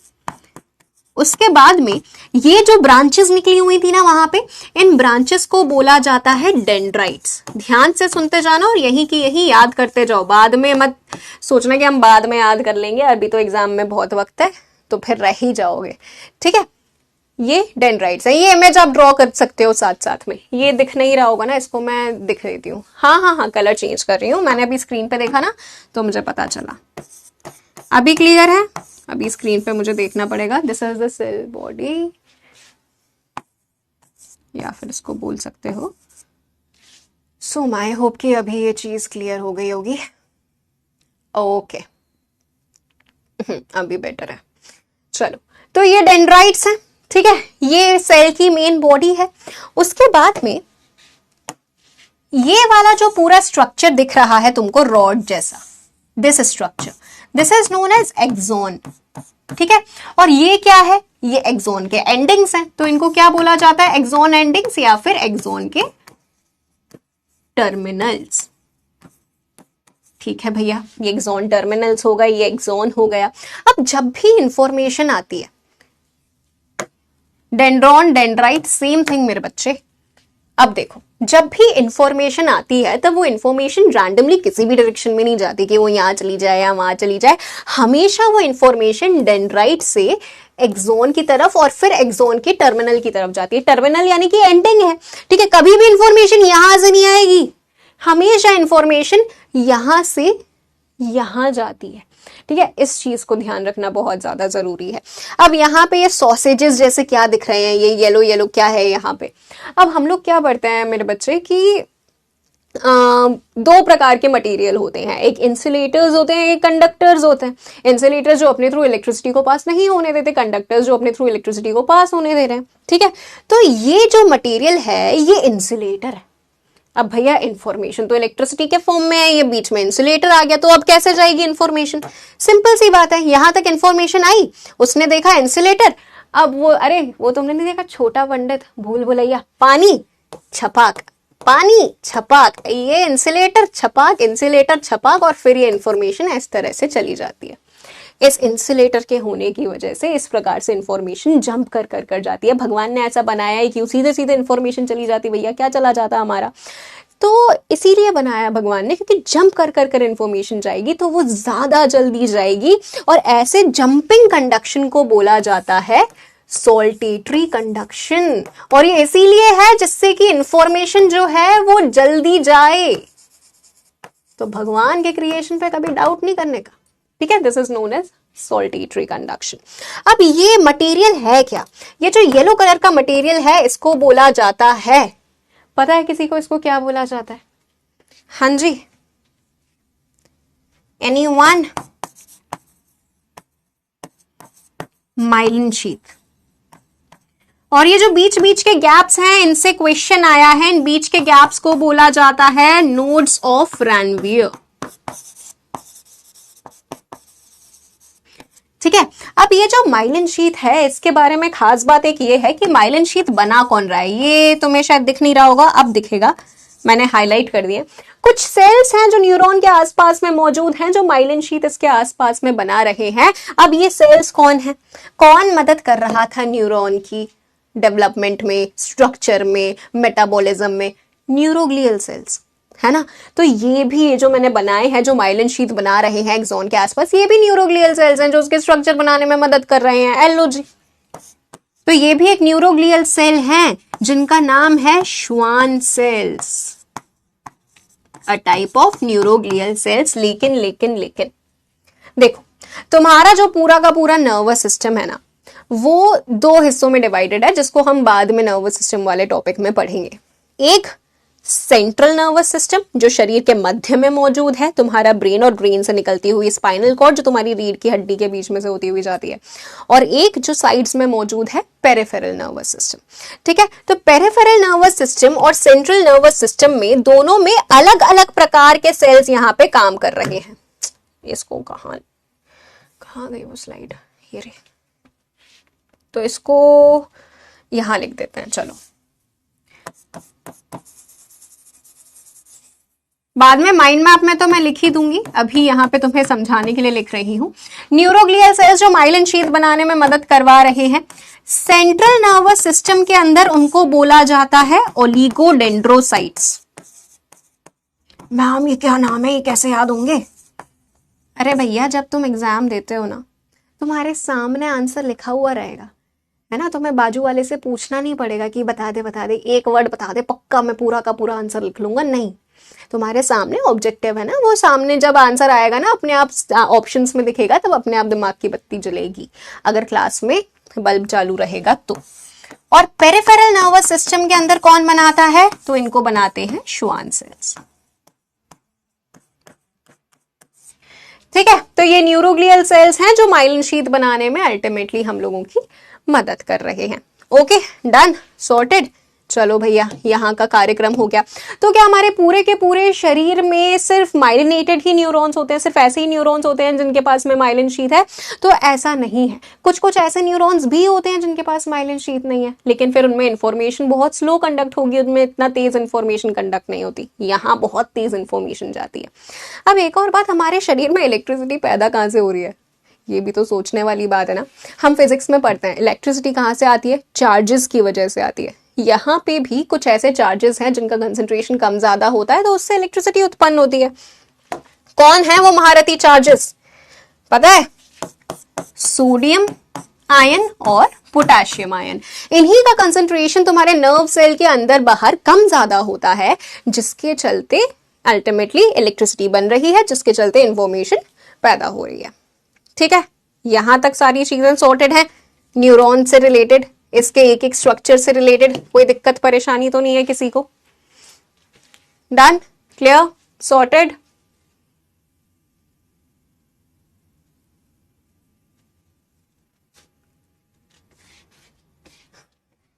उसके बाद में ये जो ब्रांचेस निकली हुई थी ना वहां पे, इन ब्रांचेस को बोला जाता है डेंड्राइट्स। ध्यान से सुनते जाना और यही की यही याद करते जाओ, बाद में मत सोचना कि हम बाद में याद कर लेंगे, अभी तो एग्जाम में बहुत वक्त है, तो फिर रह ही जाओगे। ठीक है, ये डेंड्राइट्स है। ये इमेज आप ड्रॉ कर सकते हो साथ साथ में, ये दिख नहीं रहा होगा ना, इसको मैं दिख देती हूँ। हाँ हाँ हाँ, कलर चेंज कर रही हूँ, मैंने अभी स्क्रीन पे देखा ना तो मुझे पता चला। अभी क्लियर है? अभी स्क्रीन पे मुझे देखना पड़ेगा। This is the cell body, या फिर इसको बोल सकते हो सो माई होप कि अभी ये चीज क्लियर हो गई होगी। ओके, अभी बेटर है। चलो, तो ये डेंड्राइट्स हैं। ठीक है, ये सेल की मेन बॉडी है। उसके बाद में ये वाला जो पूरा स्ट्रक्चर दिख रहा है तुमको रॉड जैसा, this structure, this is known as axon. ठीक है, और ये क्या है? ये एक्सोन के एंडिंग्स हैं, तो इनको क्या बोला जाता है? एक्सोन एंडिंग्स या फिर एक्सोन के टर्मिनल्स। ठीक है भैया, ये एक्सोन टर्मिनल्स हो गए, ये एक्सोन हो गया। अब जब भी इंफॉर्मेशन आती है, डेंड्रॉन, डेंड्राइट, सेम थिंग मेरे बच्चे। अब देखो, जब भी इंफॉर्मेशन आती है तब वो इंफॉर्मेशन रैंडमली किसी भी डायरेक्शन में नहीं जाती कि वो यहां चली जाए या वहां चली जाए। हमेशा वो इंफॉर्मेशन डेंड्राइट से एक्सोन की तरफ और फिर एक्सोन के टर्मिनल की तरफ जाती है। टर्मिनल यानी कि एंडिंग है। ठीक है, कभी भी इंफॉर्मेशन यहां से नहीं आएगी, हमेशा इंफॉर्मेशन यहां से यहां जाती है। ठीक है, इस चीज को ध्यान रखना बहुत ज्यादा जरूरी है। अब यहाँ पे ये सॉसेजेस जैसे क्या दिख रहे हैं, ये येलो येलो क्या है यहाँ पे? अब हम लोग क्या पढ़ते हैं मेरे बच्चे कि दो प्रकार के मटेरियल होते हैं, एक इंसुलेटर्स होते हैं, एक कंडक्टर्स होते हैं। इंसुलेटर्स जो अपने थ्रू इलेक्ट्रिसिटी को पास नहीं होने देते, कंडक्टर्स जो अपने थ्रू इलेक्ट्रिसिटी को पास होने दे रहे हैं। ठीक है, तो ये जो मटेरियल है ये इंसुलेटर है। अब भैया इंफॉर्मेशन तो इलेक्ट्रिसिटी के फॉर्म में है, ये बीच में इंसुलेटर आ गया, तो अब कैसे जाएगी इंफॉर्मेशन? सिंपल सी बात है, यहां तक इंफॉर्मेशन आई, उसने देखा इंसुलेटर, अब वो, अरे वो तुमने नहीं देखा छोटा पंडित भूल भुलैया, पानी छपाक, पानी छपाक, ये इंसुलेटर छपाक, इंसुलेटर छपाक, और फिर ये इंफॉर्मेशन इस तरह से चली जाती है। इस इंसुलेटर के होने की वजह से इस प्रकार से इंफॉर्मेशन जंप कर कर कर जाती है। भगवान ने ऐसा बनाया है कि सीधे सीधे इंफॉर्मेशन चली जाती, भैया क्या चला जाता हमारा? तो इसीलिए बनाया भगवान ने, क्योंकि जंप कर कर कर इंफॉर्मेशन जाएगी तो वो ज्यादा जल्दी जाएगी, और ऐसे जंपिंग कंडक्शन को बोला जाता है सोल्टेटरी कंडक्शन। और ये इसीलिए है जिससे कि इंफॉर्मेशन जो है वो जल्दी जाए। तो भगवान के क्रिएशन पे कभी डाउट नहीं करने का। ठीक है, this is known as saltatory conduction. अब ये मटेरियल है क्या? ये जो येलो कलर का मटेरियल है इसको बोला जाता है, पता है किसी को इसको क्या बोला जाता है? हाँ जी, एनीवन? Myelin sheath. और ये जो बीच बीच के गैप्स हैं, इनसे क्वेश्चन आया है, इन बीच के गैप्स को बोला जाता है नोड्स ऑफ रैनवियर। ठीक है, अब ये जो माइलिन शीथ है इसके बारे में खास बात एक ये है कि माइलिन शीथ बना कौन रहा है, ये तुम्हें शायद दिख नहीं रहा होगा, अब दिखेगा, मैंने हाईलाइट कर दिए। कुछ सेल्स हैं जो न्यूरॉन के आसपास में मौजूद हैं, जो माइलिन शीथ इसके आसपास में बना रहे हैं। अब ये सेल्स कौन है? कौन मदद कर रहा था न्यूरॉन की डेवलपमेंट में, स्ट्रक्चर में, मेटाबॉलिज्म में? न्यूरोग्लियल सेल्स, है ना? तो ये भी, ये जो मैंने बनाए हैं, जो माइलिन शीथ बना रहे हैं एक्सोन के आसपास, ये भी न्यूरोग्लियल सेल्स हैं जो उसके स्ट्रक्चर बनाने में मदद कर रहे हैं। एलओजी, तो ये भी एक न्यूरोग्लियल सेल हैं जिनका नाम है Schwann cells, a type of neuroglial sales. लेकिन देखो, तुम्हारा जो पूरा का पूरा नर्वस सिस्टम है ना, वो दो हिस्सों में डिवाइडेड है, जिसको हम बाद में नर्वस सिस्टम वाले टॉपिक में पढ़ेंगे। एक सेंट्रल नर्वस सिस्टम जो शरीर के मध्य में मौजूद है, तुम्हारा ब्रेन और ब्रेन से निकलती हुई स्पाइनल कॉर्ड जो तुम्हारी रीढ़ की हड्डी के बीच में से होती हुई जाती है, और एक जो साइड्स में मौजूद है पेरिफेरल नर्वस सिस्टम। ठीक है, तो पेरिफेरल नर्वस सिस्टम और सेंट्रल नर्वस सिस्टम में दोनों में अलग अलग प्रकार के सेल्स यहाँ पे काम कर रहे हैं। इसको कहाँ कहाँ गई वो स्लाइड, ये रही। तो इसको यहां लिख देते हैं, चलो। बाद में माइंड मैप में तो मैं लिख ही दूंगी, अभी यहाँ पे तुम्हें समझाने के लिए लिख रही हूँ। न्यूरोग्लियल सेल्स जो माइलिन शीथ बनाने में मदद करवा रहे हैं, सेंट्रल नर्वस सिस्टम के अंदर उनको बोला जाता है ओलिगोडेंड्रोसाइट्स। मैम ये क्या नाम है, ये कैसे याद होंगे? अरे भैया जब तुम एग्जाम देते हो ना, तुम्हारे सामने आंसर लिखा हुआ रहेगा, है ना, तुम्हें बाजू वाले से पूछना नहीं पड़ेगा कि बता दे एक वर्ड बता दे, पक्का मैं पूरा का पूरा आंसर लिख लूंगा, नहीं। तुम्हारे सामने ऑब्जेक्टिव है ना, वो सामने जब आंसर आएगा ना अपने आप ऑप्शंस में दिखेगा, तब अपने आप दिमाग की बत्ती जलेगी, अगर क्लास में बल्ब चालू रहेगा तो। और पेरिफेरल नर्वस सिस्टम के अंदर कौन बनाता है? तो इनको बनाते हैं श्वान सेल्स। ठीक है, तो ये न्यूरोग्लियल सेल्स हैं जो माइलिन शीथ बनाने में अल्टीमेटली हम लोगों की मदद कर रहे हैं। Okay, done, sorted. चलो भैया, यहाँ का कार्यक्रम हो गया। तो क्या हमारे पूरे के पूरे शरीर में सिर्फ माइलिनेटेड ही न्यूरॉन्स होते हैं, सिर्फ ऐसे ही न्यूरॉन्स होते हैं जिनके पास में माइलिन शीथ है? तो ऐसा नहीं है, कुछ कुछ ऐसे न्यूरॉन्स भी होते हैं जिनके पास माइलिन शीथ नहीं है, लेकिन फिर उनमें इंफॉर्मेशन बहुत स्लो कंडक्ट होगी, उनमें इतना तेज इंफॉर्मेशन कंडक्ट नहीं होती। यहाँ बहुत तेज इंफॉर्मेशन जाती है। अब एक और बात, हमारे शरीर में इलेक्ट्रिसिटी पैदा कहाँ से हो रही है? ये भी तो सोचने वाली बात है ना। हम फिजिक्स में पढ़ते हैं इलेक्ट्रिसिटी कहाँ से आती है? चार्जेस की वजह से आती है। यहाँ पे भी कुछ ऐसे चार्जेस हैं जिनका कंसंट्रेशन कम ज्यादा होता है, तो उससे इलेक्ट्रिसिटी उत्पन्न होती है। कौन है वो महारथी चार्जेस? पता है? सोडियम आयन और पोटेशियम आयन। इन्हीं का कंसंट्रेशन तुम्हारे नर्व सेल के अंदर बाहर कम ज्यादा होता है, जिसके चलते अल्टीमेटली इलेक्ट्रिसिटी बन रही है, जिसके चलते इंफॉर्मेशन पैदा हो रही है। ठीक है, यहां तक सारी चीजें सॉर्टेड हैं, न्यूरॉन से रिलेटेड, इसके एक एक स्ट्रक्चर से रिलेटेड, कोई दिक्कत परेशानी तो नहीं है किसी को? Done, clear, sorted.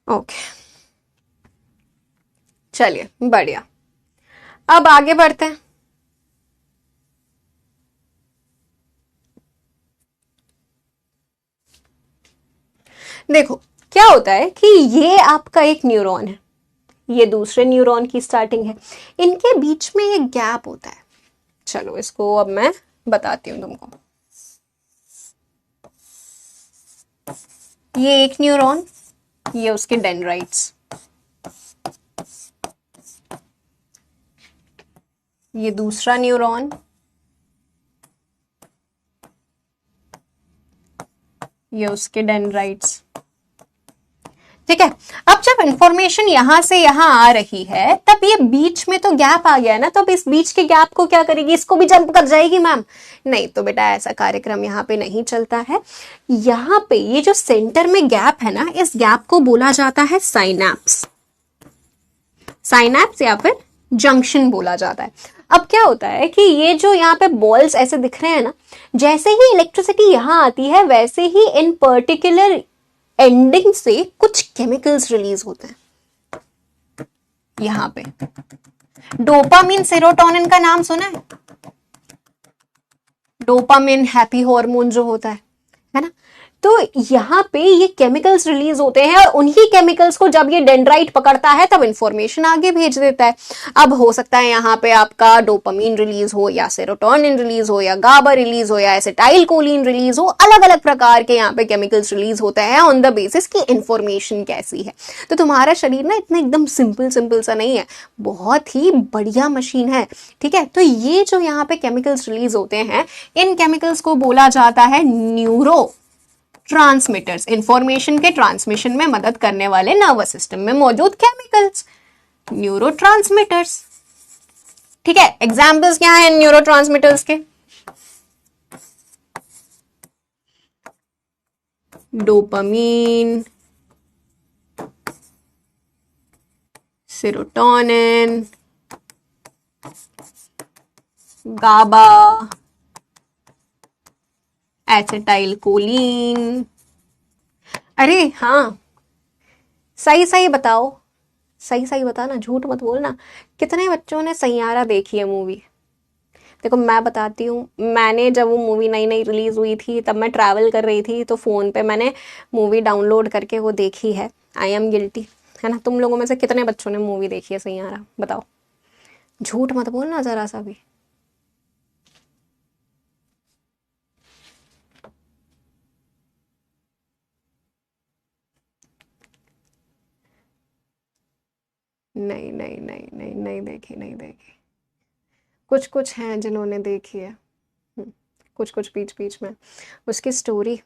ओके, चलिए बढ़िया, अब आगे बढ़ते हैं। देखो क्या होता है कि ये आपका एक न्यूरॉन है, ये दूसरे न्यूरॉन की स्टार्टिंग है, इनके बीच में एक गैप होता है। चलो इसको अब मैं बताती हूं तुमको। ये एक न्यूरॉन, ये उसके डेंड्राइट्स, ये दूसरा न्यूरॉन, ये उसके डेंड्राइट्स। ठीक है, अब जब इंफॉर्मेशन यहां से यहां आ रही है, तब ये बीच में तो गैप आ गया है ना, तो अब इस बीच के गैप को क्या करेगी? इसको भी जंप कर जाएगी मैम? नहीं, तो बेटा ऐसा कार्यक्रम यहाँ पे नहीं चलता है। यहाँ पे ये जो सेंटर में गैप है ना, इस गैप को बोला जाता है साइनैप्स। साइनैप्स या फिर जंक्शन बोला जाता है। अब क्या होता है कि ये जो यहाँ पे बॉल्स ऐसे दिख रहे हैं ना, जैसे ही इलेक्ट्रिसिटी यहाँ आती है, वैसे ही इन पर्टिकुलर एंडिंग से कुछ केमिकल्स रिलीज होते हैं। यहां पे डोपामिन, सेरोटोनिन का नाम सुना है? डोपामिन हैप्पी हार्मोन जो होता है ना, तो यहाँ पे ये केमिकल्स रिलीज होते हैं, और उन्हीं केमिकल्स को जब ये डेंड्राइट पकड़ता है तब इंफॉर्मेशन आगे भेज देता है। अब हो सकता है यहाँ पे आपका डोपामिन रिलीज हो, या सेरोटोनिन रिलीज हो, या गाबा रिलीज हो, या एसिटाइल कोलिन रिलीज हो, अलग अलग प्रकार के यहाँ पे केमिकल्स रिलीज होते हैं ऑन द बेसिस की इंफॉर्मेशन कैसी है। तो तुम्हारा शरीर ना इतना एकदम सिंपल सा नहीं है, बहुत ही बढ़िया मशीन है। ठीक है, तो ये जो यहाँ पे केमिकल्स रिलीज होते हैं, इन केमिकल्स को बोला जाता है न्यूरो ट्रांसमीटर्स। इंफॉर्मेशन के ट्रांसमिशन में मदद करने वाले नर्वस सिस्टम में मौजूद केमिकल्स, न्यूरोट्रांसमीटर्स। ठीक है, एग्जांपल्स क्या हैं न्यूरोट्रांसमीटर्स के? डोपामीन, सेरोटोनिन, गाबा, एसिटाइल कोलिन। अरे हाँ, सही सही बताओ, सही सही बता ना, झूठ मत बोलना। कितने बच्चों ने सैयारा देखी है मूवी? देखो मैं बताती हूँ, मैंने जब वो मूवी नई नई रिलीज हुई थी तब मैं ट्रैवल कर रही थी, तो फ़ोन पे मैंने मूवी डाउनलोड करके वो देखी है। आई एम गिल्टी, है ना। तुम लोगों में से कितने बच्चों ने मूवी देखी है सैयारा, बताओ। झूठ मत बोलना जरा सा भी। नहीं नहीं नहीं नहीं, नहीं देखी, नहीं देखी। कुछ कुछ हैं जिन्होंने देखी है। कुछ कुछ बीच बीच में। उसकी स्टोरी,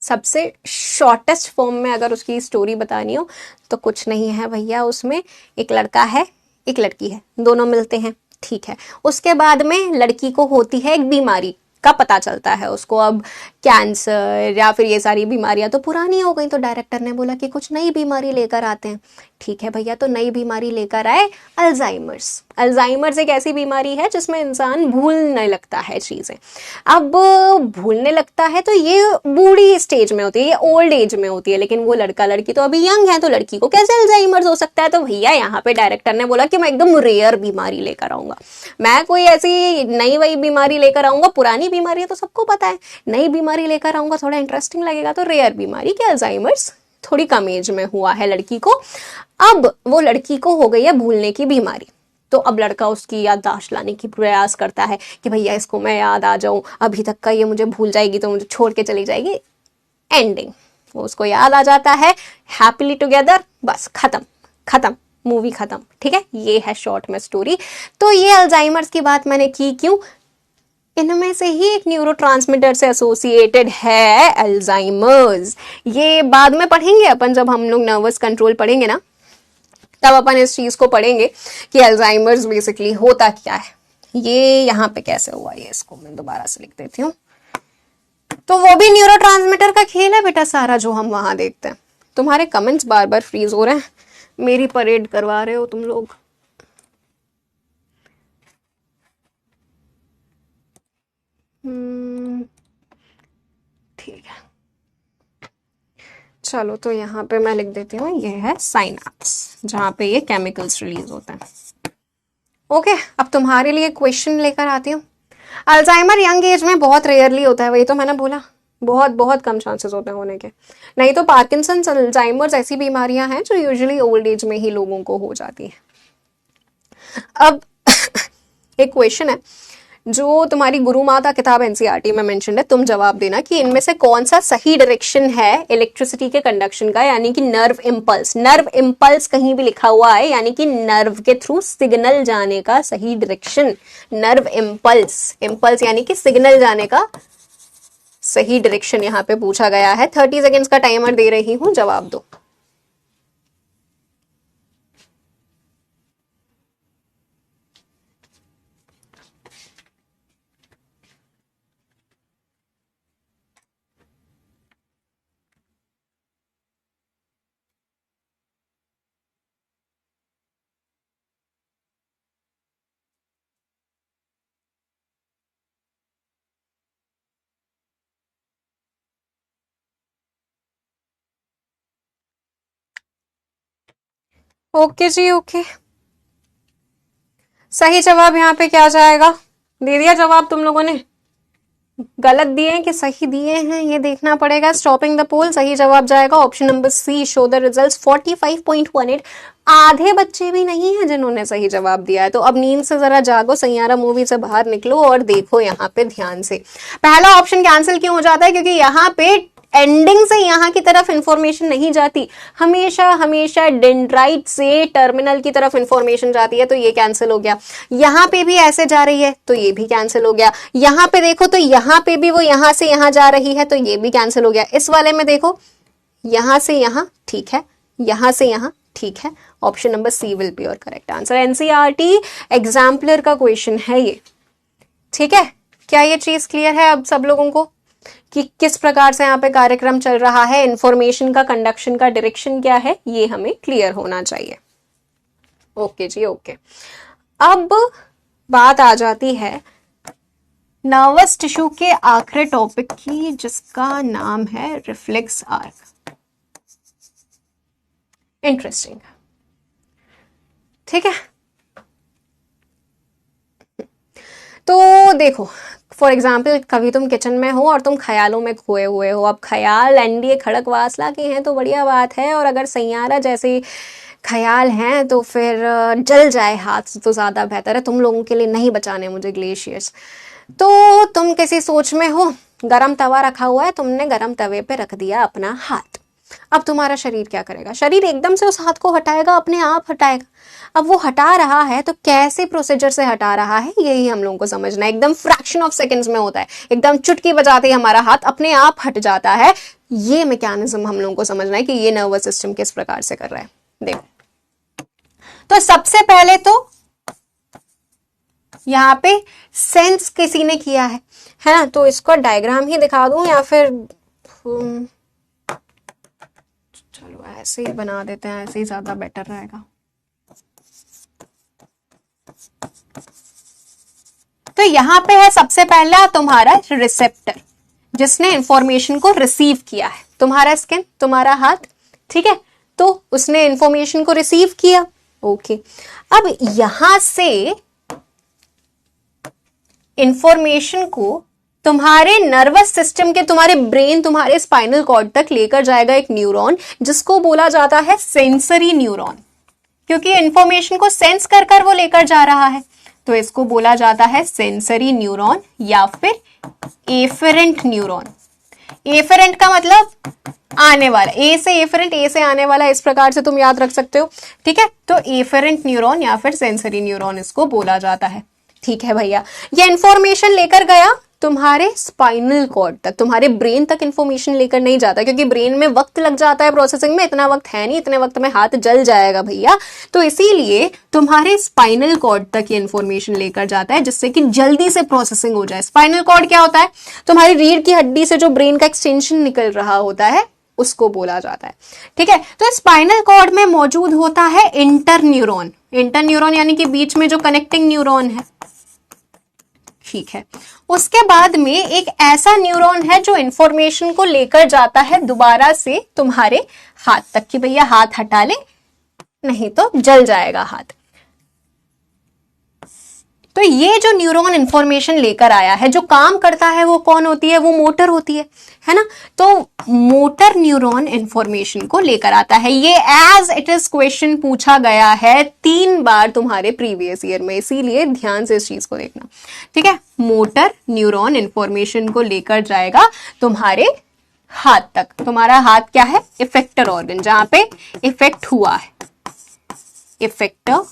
सबसे शॉर्टेस्ट फॉर्म में अगर उसकी स्टोरी बतानी हो तो कुछ नहीं है भैया उसमें। एक लड़का है, एक लड़की है, दोनों मिलते हैं, ठीक है। उसके बाद में लड़की को होती है एक बीमारी का पता चलता है उसको, अब कैंसर या फिर ये सारी बीमारियां तो पुरानी हो गई, तो डायरेक्टर ने बोला कि कुछ नई बीमारी लेकर आते हैं। ठीक है भैया, तो नई बीमारी लेकर आए अल्जाइमर्स। अल्जाइमर्स एक ऐसी बीमारी है जिसमें इंसान भूलने लगता है चीज़ें। अब भूलने लगता है तो ये बूढ़ी स्टेज में होती है, ये ओल्ड एज में होती है, लेकिन वो लड़का लड़की तो अभी यंग है, तो लड़की को कैसे अल्जाइमर्स हो सकता है। तो भैया यहाँ पे डायरेक्टर ने बोला कि मैं एकदम रेयर बीमारी लेकर आऊंगा, मैं कोई ऐसी नई वही बीमारी लेकर आऊंगा, पुरानी बीमारी तो सबको पता है, नई बीमारी लेकर आऊंगा थोड़ा इंटरेस्टिंग लगेगा, तो रेयर बीमारी के अल्जाइमर्स थोड़ी कम एज में हुआ है लड़की को। अब वो लड़की को हो गई है भूलने की बीमारी, तो अब लड़का उसकी याददाश्त लाने की प्रयास करता है कि भैया इसको मैं याद आ जाऊं, अभी तक का ये मुझे भूल जाएगी तो मुझे छोड़ के चली जाएगी। एंडिंग, वो उसको याद आ जाता है, हैप्पीली टुगेदर, बस खत्म, खत्म, मूवी खत्म। ठीक है, ये है शॉर्ट में स्टोरी। तो ये अल्जाइमर्स की बात मैंने की क्यों, इनमें से ही एक न्यूरोट्रांसमीटर से एसोसिएटेड है अल्जाइमर्स। ये बाद में पढ़ेंगे अपन, जब हम लोग नर्वस कंट्रोल पढ़ेंगे ना, तब अपन इस चीज को पढ़ेंगे कि अल्जाइमर्स बेसिकली होता क्या है। ये यहाँ पे कैसे हुआ, ये इसको मैं दोबारा से लिख देती हूँ। तो वो भी न्यूरोट्रांसमीटर का खेल है बेटा सारा, जो हम वहां देखते हैं। तुम्हारे कमेंट्स बार बार फ्रीज हो रहे हैं, मेरी परेड करवा रहे हो तुम लोग। ठीक है, चलो तो यहाँ पे मैं लिख देती हूँ, ये है साइनैप्स, जहाँ पे ये केमिकल्स रिलीज होते हैं। ओके, अब तुम्हारे लिए क्वेश्चन लेकर आती हूँ। अल्जाइमर यंग एज में बहुत रेयरली होता है, वही तो मैंने बोला, बहुत बहुत कम चांसेस होते हैं होने के। नहीं तो पार्किंसंस, अल्जाइमर्स ऐसी बीमारियां हैं जो यूजुअली ओल्ड एज में ही लोगों को हो जाती हैं। अब एक क्वेश्चन है जो तुम्हारी गुरु माता किताब एनसीईआरटी में मेंशन है, तुम जवाब देना कि इनमें से कौन सा सही डायरेक्शन है इलेक्ट्रिसिटी के कंडक्शन का, यानी कि नर्व इम्पल्स। नर्व इम्पल्स कहीं भी लिखा हुआ है, यानी कि नर्व के थ्रू सिग्नल जाने का सही डायरेक्शन नर्व इम्पल्स। इम्पल्स यानी कि सिग्नल जाने का सही डायरेक्शन यहाँ पे पूछा गया है। 30 सेकेंड्स का टाइमर दे रही हूं, जवाब दो। ओके जी, ओके। सही जवाब यहाँ पे क्या जाएगा, दे दिया जवाब तुम लोगों ने, गलत दिए हैं कि सही दिए हैं ये देखना पड़ेगा। स्टॉपिंग द पोल, सही जवाब जाएगा option number C, show the results 45.18। आधे बच्चे भी नहीं है जिन्होंने सही जवाब दिया है। तो अब नींद से जरा जागो, सैयारा मूवी से बाहर निकलो और देखो यहाँ पे ध्यान से। पहला ऑप्शन कैंसिल क्यों हो जाता है, क्योंकि यहाँ पे एंडिंग से यहाँ की तरफ इंफॉर्मेशन नहीं जाती, हमेशा हमेशा डेंड्राइट से टर्मिनल की तरफ इंफॉर्मेशन जाती है, तो ये कैंसिल हो गया। यहाँ पे भी ऐसे जा रही है तो ये भी कैंसिल हो गया। यहाँ पे देखो तो यहाँ पे भी वो यहाँ से यहाँ जा रही है, तो ये भी कैंसिल हो गया। इस वाले में देखो, यहाँ से यहाँ ठीक है, यहाँ से यहाँ ठीक है। Option number C will be your correct answer. NCERT exemplar का क्वेश्चन है ये, ठीक है। क्या ये चीज क्लियर है अब सब लोगों को कि किस प्रकार से यहाँ पे कार्यक्रम चल रहा है, इंफॉर्मेशन का कंडक्शन का डायरेक्शन क्या है, ये हमें क्लियर होना चाहिए। ओके जी, ओके। अब बात आ जाती है नर्वस टिश्यू के आखिरी टॉपिक की, जिसका नाम है रिफ्लेक्स आर्क। इंटरेस्टिंग, ठीक है। देखो फॉर एग्जाम्पल कभी तुम किचन में हो और तुम ख्यालों में खोए हुए हो, अब ख्याल एनडीए खड़क वासला के हैं तो बढ़िया बात है, और अगर सैयारा जैसे ख्याल हैं तो फिर जल जाए हाथ तो ज़्यादा बेहतर है। तुम लोगों के लिए नहीं बचाने मुझे ग्लेशियर्स। तो तुम किसी सोच में हो, गरम तवा रखा हुआ है, तुमने गरम तवे पे रख दिया अपना हाथ। अब तुम्हारा शरीर क्या करेगा? शरीर एकदम से उस हाथ को हटाएगा? अपने आप हटाएगा? अब वो हटा रहा है तो कैसे प्रोसीजर से हटा रहा है, यही हम लोगों को समझना है। एकदम फ्रैक्शन ऑफ सेकंड्स में होता है, एकदम चुटकी बजाते ही हमारा हाथ अपने आप हट जाता है। ये मैकेनिज्म हम लोगों को समझना है कि ये नर्वस सिस्टम किस प्रकार से कर रहा है। देखो, तो सबसे पहले तो यहाँ पे सेंस किसी ने किया है ना, तो इसको डायग्राम ही दिखा दूं या फिर चलो ऐसे ही बना देते हैं, ऐसे ही ज्यादा बेटर रहेगा। तो यहाँ पे है सबसे पहला तुम्हारा रिसेप्टर, जिसने इंफॉर्मेशन को रिसीव किया है। तुम्हारा स्किन, तुम्हारा हाथ, ठीक है, तो उसने इंफॉर्मेशन को रिसीव किया। ओके, अब यहां से इंफॉर्मेशन को तुम्हारे नर्वस सिस्टम के, तुम्हारे ब्रेन, तुम्हारे स्पाइनल कॉर्ड तक लेकर जाएगा एक न्यूरॉन, जिसको बोला जाता है सेंसरी न्यूरॉन, क्योंकि इंफॉर्मेशन को सेंस कर कर वो लेकर जा रहा है, तो इसको बोला जाता है सेंसरी न्यूरॉन या फिर एफेरेंट न्यूरॉन। एफेरेंट का मतलब आने वाला, ए से एफेरेंट, ए से आने वाला, इस प्रकार से तुम याद रख सकते हो, ठीक है। तो एफेरेंट न्यूरॉन या फिर सेंसरी न्यूरॉन इसको बोला जाता है, ठीक है भैया। ये इंफॉर्मेशन लेकर गया तुम्हारे स्पाइनल कॉर्ड तक, तुम्हारे ब्रेन तक इंफॉर्मेशन लेकर नहीं जाता, क्योंकि ब्रेन में वक्त लग जाता है प्रोसेसिंग में, इतना वक्त है नहीं, इतने वक्त में हाथ जल जाएगा भैया। तो इसीलिए तुम्हारे स्पाइनल कॉर्ड तक ये इंफॉर्मेशन लेकर जाता है, जिससे कि जल्दी से प्रोसेसिंग हो जाए। स्पाइनल कॉर्ड क्या होता है? तुम्हारी रीढ़ की हड्डी से जो ब्रेन का एक्सटेंशन निकल रहा होता है, उसको बोला जाता है, ठीक है। तो स्पाइनल कॉर्ड में मौजूद होता है इंटर न्यूरॉन। इंटर न्यूरॉन यानी कि बीच में जो कनेक्टिंग न्यूरॉन है, ठीक है। उसके बाद में एक ऐसा न्यूरॉन है जो इंफॉर्मेशन को लेकर जाता है दोबारा से तुम्हारे हाथ तक, कि भैया हाथ हटा ले, नहीं तो जल जाएगा हाथ। तो ये जो न्यूरॉन इंफॉर्मेशन लेकर आया है, जो काम करता है, वो कौन होती है? वो मोटर होती है ना। तो मोटर न्यूरॉन इंफॉर्मेशन को लेकर आता है। ये एज इट इज क्वेश्चन पूछा गया है 3 बार तुम्हारे प्रीवियस ईयर में, इसीलिए ध्यान से इस चीज को देखना, ठीक है। मोटर न्यूरॉन इंफॉर्मेशन को लेकर जाएगा तुम्हारे हाथ तक। तुम्हारा हाथ क्या है? इफेक्टर ऑर्गन, जहां पे इफेक्ट हुआ है, इफेक्टर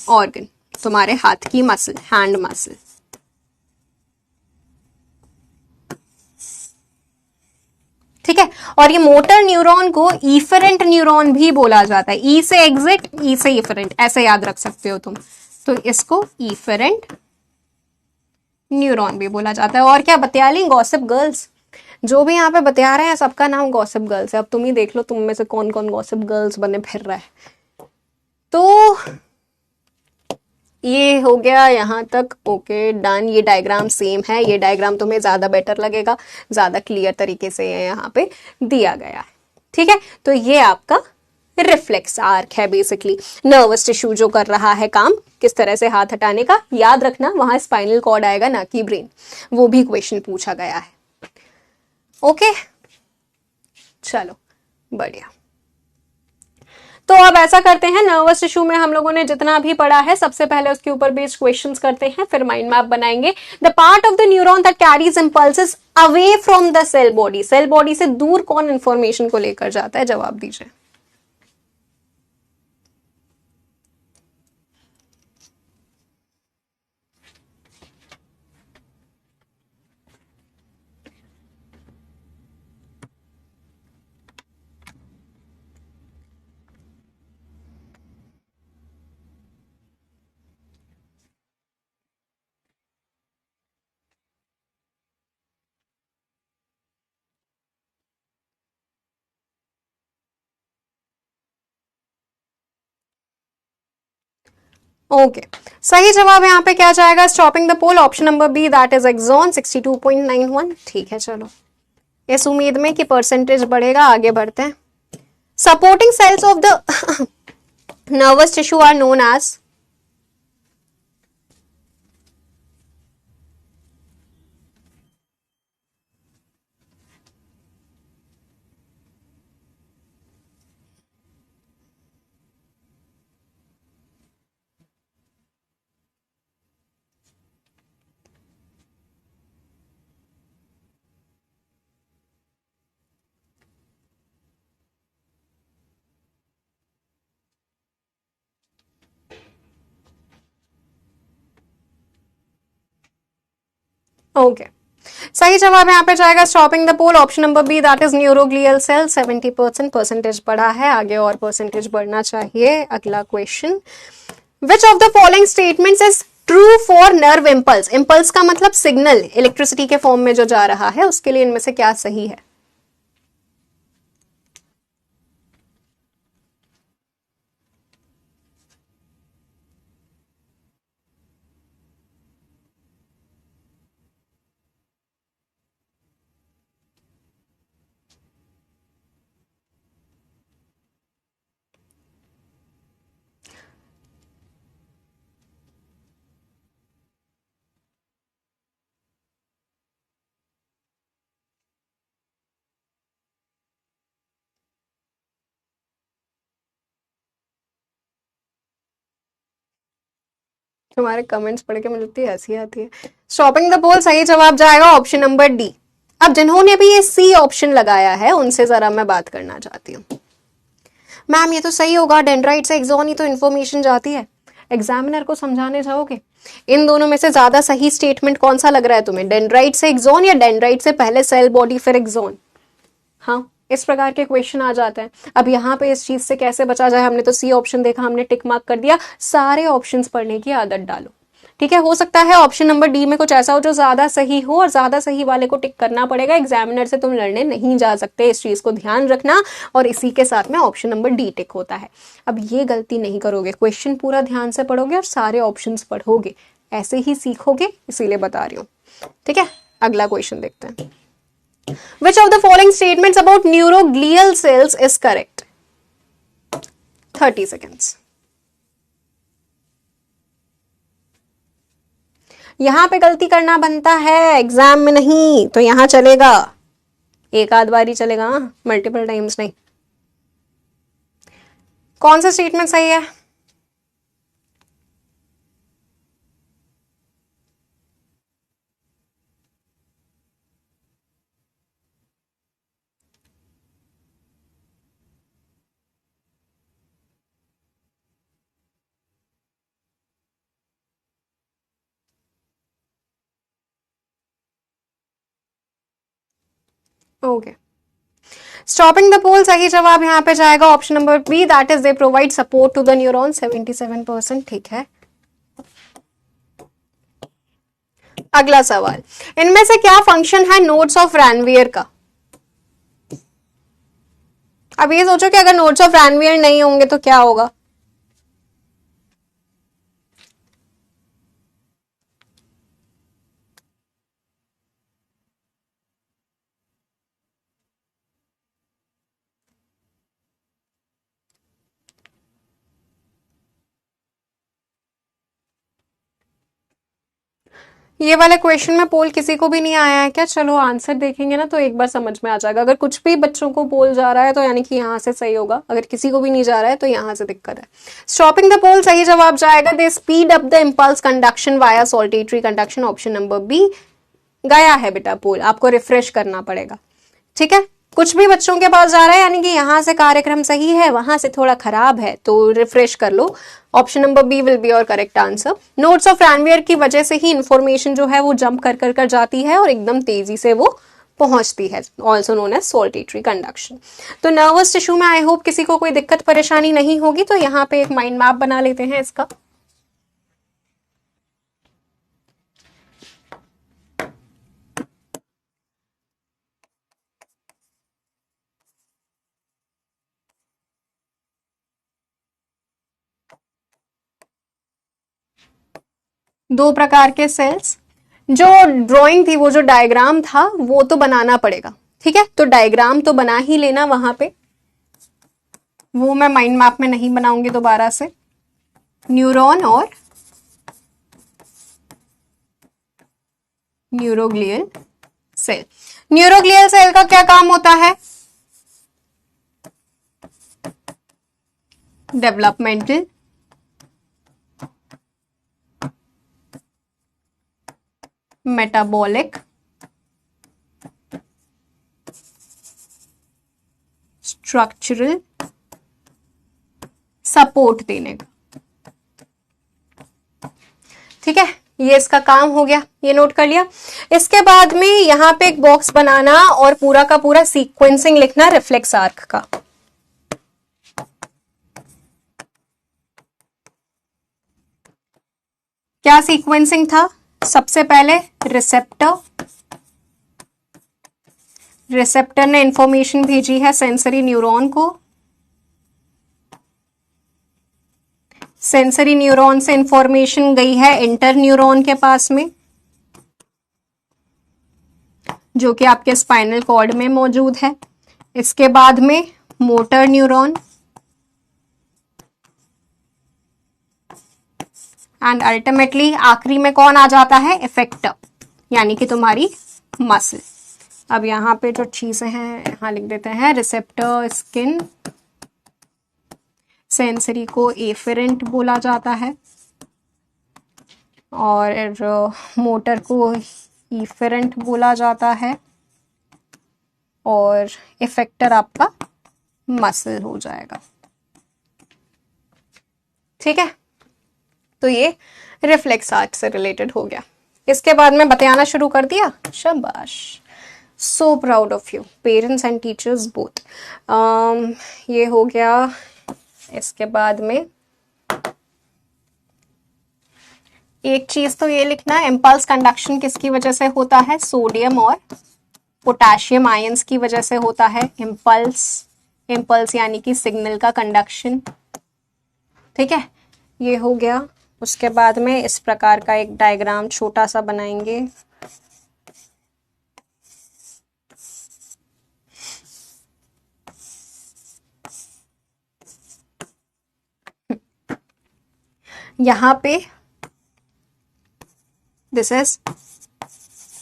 ऑर्गन, तुम्हारे हाथ की मसल, हैंड मसल, ठीक है। और ये मोटर न्यूरॉन को इफेरेंट न्यूरॉन भी बोला जाता है। ई से एग्जिट, ई से इफेरेंट, ऐसे याद रख सकते हो तुम। तो इसको इफेरेंट न्यूरॉन भी बोला जाता है। और क्या बतिया ली? गॉसिप गर्ल्स, जो भी यहाँ पे बतिया रहे हैं सबका नाम गॉसिप गर्ल्स है। अब तुम ही देख लो तुम में से कौन कौन गॉसिप गर्ल्स बने फिर रहा है। तो ये हो गया यहाँ तक, ओके डन। ये डायग्राम सेम है, ये डायग्राम तुम्हें ज्यादा बेटर लगेगा, ज्यादा क्लियर तरीके से यहाँ पे दिया गया है, ठीक है। तो ये आपका रिफ्लेक्स आर्क है, बेसिकली नर्वस टिश्यू जो कर रहा है काम किस तरह से हाथ हटाने का। याद रखना वहां स्पाइनल कॉर्ड आएगा, ना कि ब्रेन, वो भी क्वेश्चन पूछा गया है। ओके चलो बढ़िया। तो अब ऐसा करते हैं, नर्वस टिश्यू में हम लोगों ने जितना भी पढ़ा है सबसे पहले उसके ऊपर बेस्ड क्वेश्चंस करते हैं, फिर माइंड मैप बनाएंगे। The part of the neuron that carries impulses away from the cell body, cell body से दूर कौन इंफॉर्मेशन को लेकर जाता है? जवाब दीजिए। ओके सही जवाब यहाँ पे क्या जाएगा? Stopping the poll, option number B, that is axon 62.91। ठीक है चलो, इस उम्मीद में कि परसेंटेज बढ़ेगा, आगे बढ़ते हैं। Supporting cells of the nervous tissue are known as, okay, सही जवाब यहाँ पे जाएगा stopping the poll option number B, that is neuroglial cell. 70% percentage बढ़ा है, आगे और परसेंटेज बढ़ना चाहिए। अगला question, which of the following statements is true for nerve impulse? Impulse का मतलब सिग्नल इलेक्ट्रिसिटी के फॉर्म में जो जा रहा है, उसके लिए इनमें से क्या सही है? तुम्हारे कमेंट्स पढ़ के मुझे इतनी हंसी आती है। स्टॉपिंग द पोल सही जवाब जाएगा ऑप्शन नंबर डी। अब जिन्होंने भी ये सी ऑप्शन लगाया है उनसे जरा मैं बात करना चाहती हूँ। मैम ये तो सही होगा, डेंड्राइट से एक्सॉन ही तो इन्फॉर्मेशन जाती है। एग्जामिनर को समझाने जाओगे, इन दोनों में से ज्यादा सही स्टेटमेंट कौन सा लग रहा है तुम्हें? डेंड्राइट से एक्सॉन या डेंड्राइट से पहले सेल बॉडी फिर एक्सॉन? हाँ, इस प्रकार के क्वेश्चन आ जाते हैं। अब यहाँ पे इस चीज से कैसे बचा जाए? हमने तो सी ऑप्शन देखा, हमने टिक मार्क कर दिया। सारे ऑप्शंस पढ़ने की आदत डालो, ठीक है। हो सकता है ऑप्शन नंबर डी में कुछ ऐसा हो जो ज्यादा सही हो, और ज्यादा सही वाले को टिक करना पड़ेगा। एग्जामिनर से तुम लड़ने नहीं जा सकते, इस चीज को ध्यान रखना। और इसी के साथ में ऑप्शन नंबर डी टिक होता है। अब ये गलती नहीं करोगे, क्वेश्चन पूरा ध्यान से पढ़ोगे और सारे ऑप्शन पढ़ोगे, ऐसे ही सीखोगे, इसीलिए बता रही हूँ, ठीक है। अगला क्वेश्चन देखते हैं। Which of the following statements about neuroglial cells is correct? 30 seconds. यहां पे गलती करना बनता है, एग्जाम में नहीं तो यहां चलेगा, एक आध बार ही चलेगा, मल्टीपल टाइम्स नहीं। कौन सा स्टेटमेंट सही है? ओके, स्टॉपिंग द पोल सही जवाब यहां पे जाएगा option number B, that is they provide support to the neuron. 77%, ठीक है। अगला सवाल, इनमें से क्या फंक्शन है नोड्स ऑफ रैनवियर का? अब ये सोचो कि अगर नोड्स ऑफ रैनवियर नहीं होंगे तो क्या होगा? ये वाले क्वेश्चन में पोल किसी को भी नहीं आया है क्या? चलो आंसर देखेंगे ना तो एक बार समझ में आ जाएगा। अगर कुछ भी बच्चों को पोल जा रहा है तो यानी कि यहाँ से सही होगा, अगर किसी को भी नहीं जा रहा है तो यहाँ से दिक्कत है। स्टॉपिंग द पोल सही जवाब जाएगा, they speed up the impulse conduction via saltatory conduction. Option number B. गया है बेटा पोल, आपको रिफ्रेश करना पड़ेगा, ठीक है। कुछ भी बच्चों के पास जा रहा है यानी कि यहां से कार्यक्रम सही है, वहां से थोड़ा खराब है, तो रिफ्रेश कर लो। Option number B will be your correct answer. Nodes of Ranvier की वजह से ही इंफॉर्मेशन जो है वो जंप कर कर कर जाती है और एकदम तेजी से वो पहुंचती है, also known as saltatory conduction. तो नर्वस टिश्यू में आई होप किसी को कोई दिक्कत परेशानी नहीं होगी। तो यहाँ पे एक माइंड मैप बना लेते हैं इसका। दो प्रकार के सेल्स, जो ड्राइंग थी, वो जो डायग्राम था वो तो बनाना पड़ेगा, ठीक है। तो डायग्राम तो बना ही लेना वहां पे, वो मैं माइंड मैप में नहीं बनाऊंगी दोबारा से। न्यूरॉन और न्यूरोग्लियल सेल। न्यूरोग्लियल सेल का क्या काम होता है? डेवलपमेंटल, मेटाबॉलिक, स्ट्रक्चरल, सपोर्ट देने का, ठीक है। ये इसका काम हो गया, ये नोट कर लिया। इसके बाद में यहां पे एक बॉक्स बनाना और पूरा का पूरा सीक्वेंसिंग लिखना रिफ्लेक्स आर्क का। क्या सीक्वेंसिंग था? सबसे पहले रिसेप्टर ने इंफॉर्मेशन भेजी है सेंसरी न्यूरॉन को, सेंसरी न्यूरॉन से इंफॉर्मेशन गई है इंटर न्यूरॉन के पास में, जो कि आपके स्पाइनल कॉर्ड में मौजूद है। इसके बाद में मोटर न्यूरॉन एंड अल्टीमेटली आखिरी में कौन आ जाता है? इफेक्टर, यानी कि तुम्हारी मसल। अब यहाँ पे जो चीजें हैं यहाँ लिख देते हैं। रिसेप्टर स्किन, सेंसरी को एफेरेंट बोला जाता है और मोटर को इफेरेंट बोला जाता है और इफेक्टर आपका मसल हो जाएगा। ठीक है, तो ये रिफ्लेक्स आर्क से रिलेटेड हो गया। इसके बाद में बताना शुरू कर दिया, शाबाश, so proud of you parents and teachers both. ये हो गया। इसके बाद में एक चीज तो ये लिखना है, इम्पल्स कंडक्शन किसकी वजह से होता है? सोडियम और पोटेशियम आयंस की वजह से होता है इम्पल्स यानी कि सिग्नल का कंडक्शन। ठीक है, ये हो गया। उसके बाद में इस प्रकार का एक डायग्राम छोटा सा बनाएंगे। यहां पे दिस इज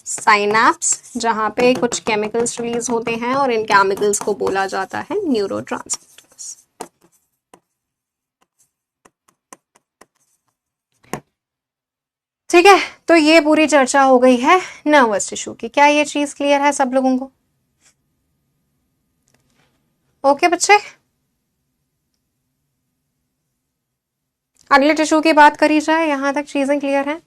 साइनैप्स, जहां पे कुछ केमिकल्स रिलीज होते हैं और इन केमिकल्स को बोला जाता है न्यूरोट्रांसमीटर्स। ठीक है, तो ये पूरी चर्चा हो गई है नर्वस टिश्यू की। क्या ये चीज क्लियर है सब लोगों को? ओके बच्चे, अगले टिश्यू की बात करी जाए। यहां तक चीजें क्लियर हैं?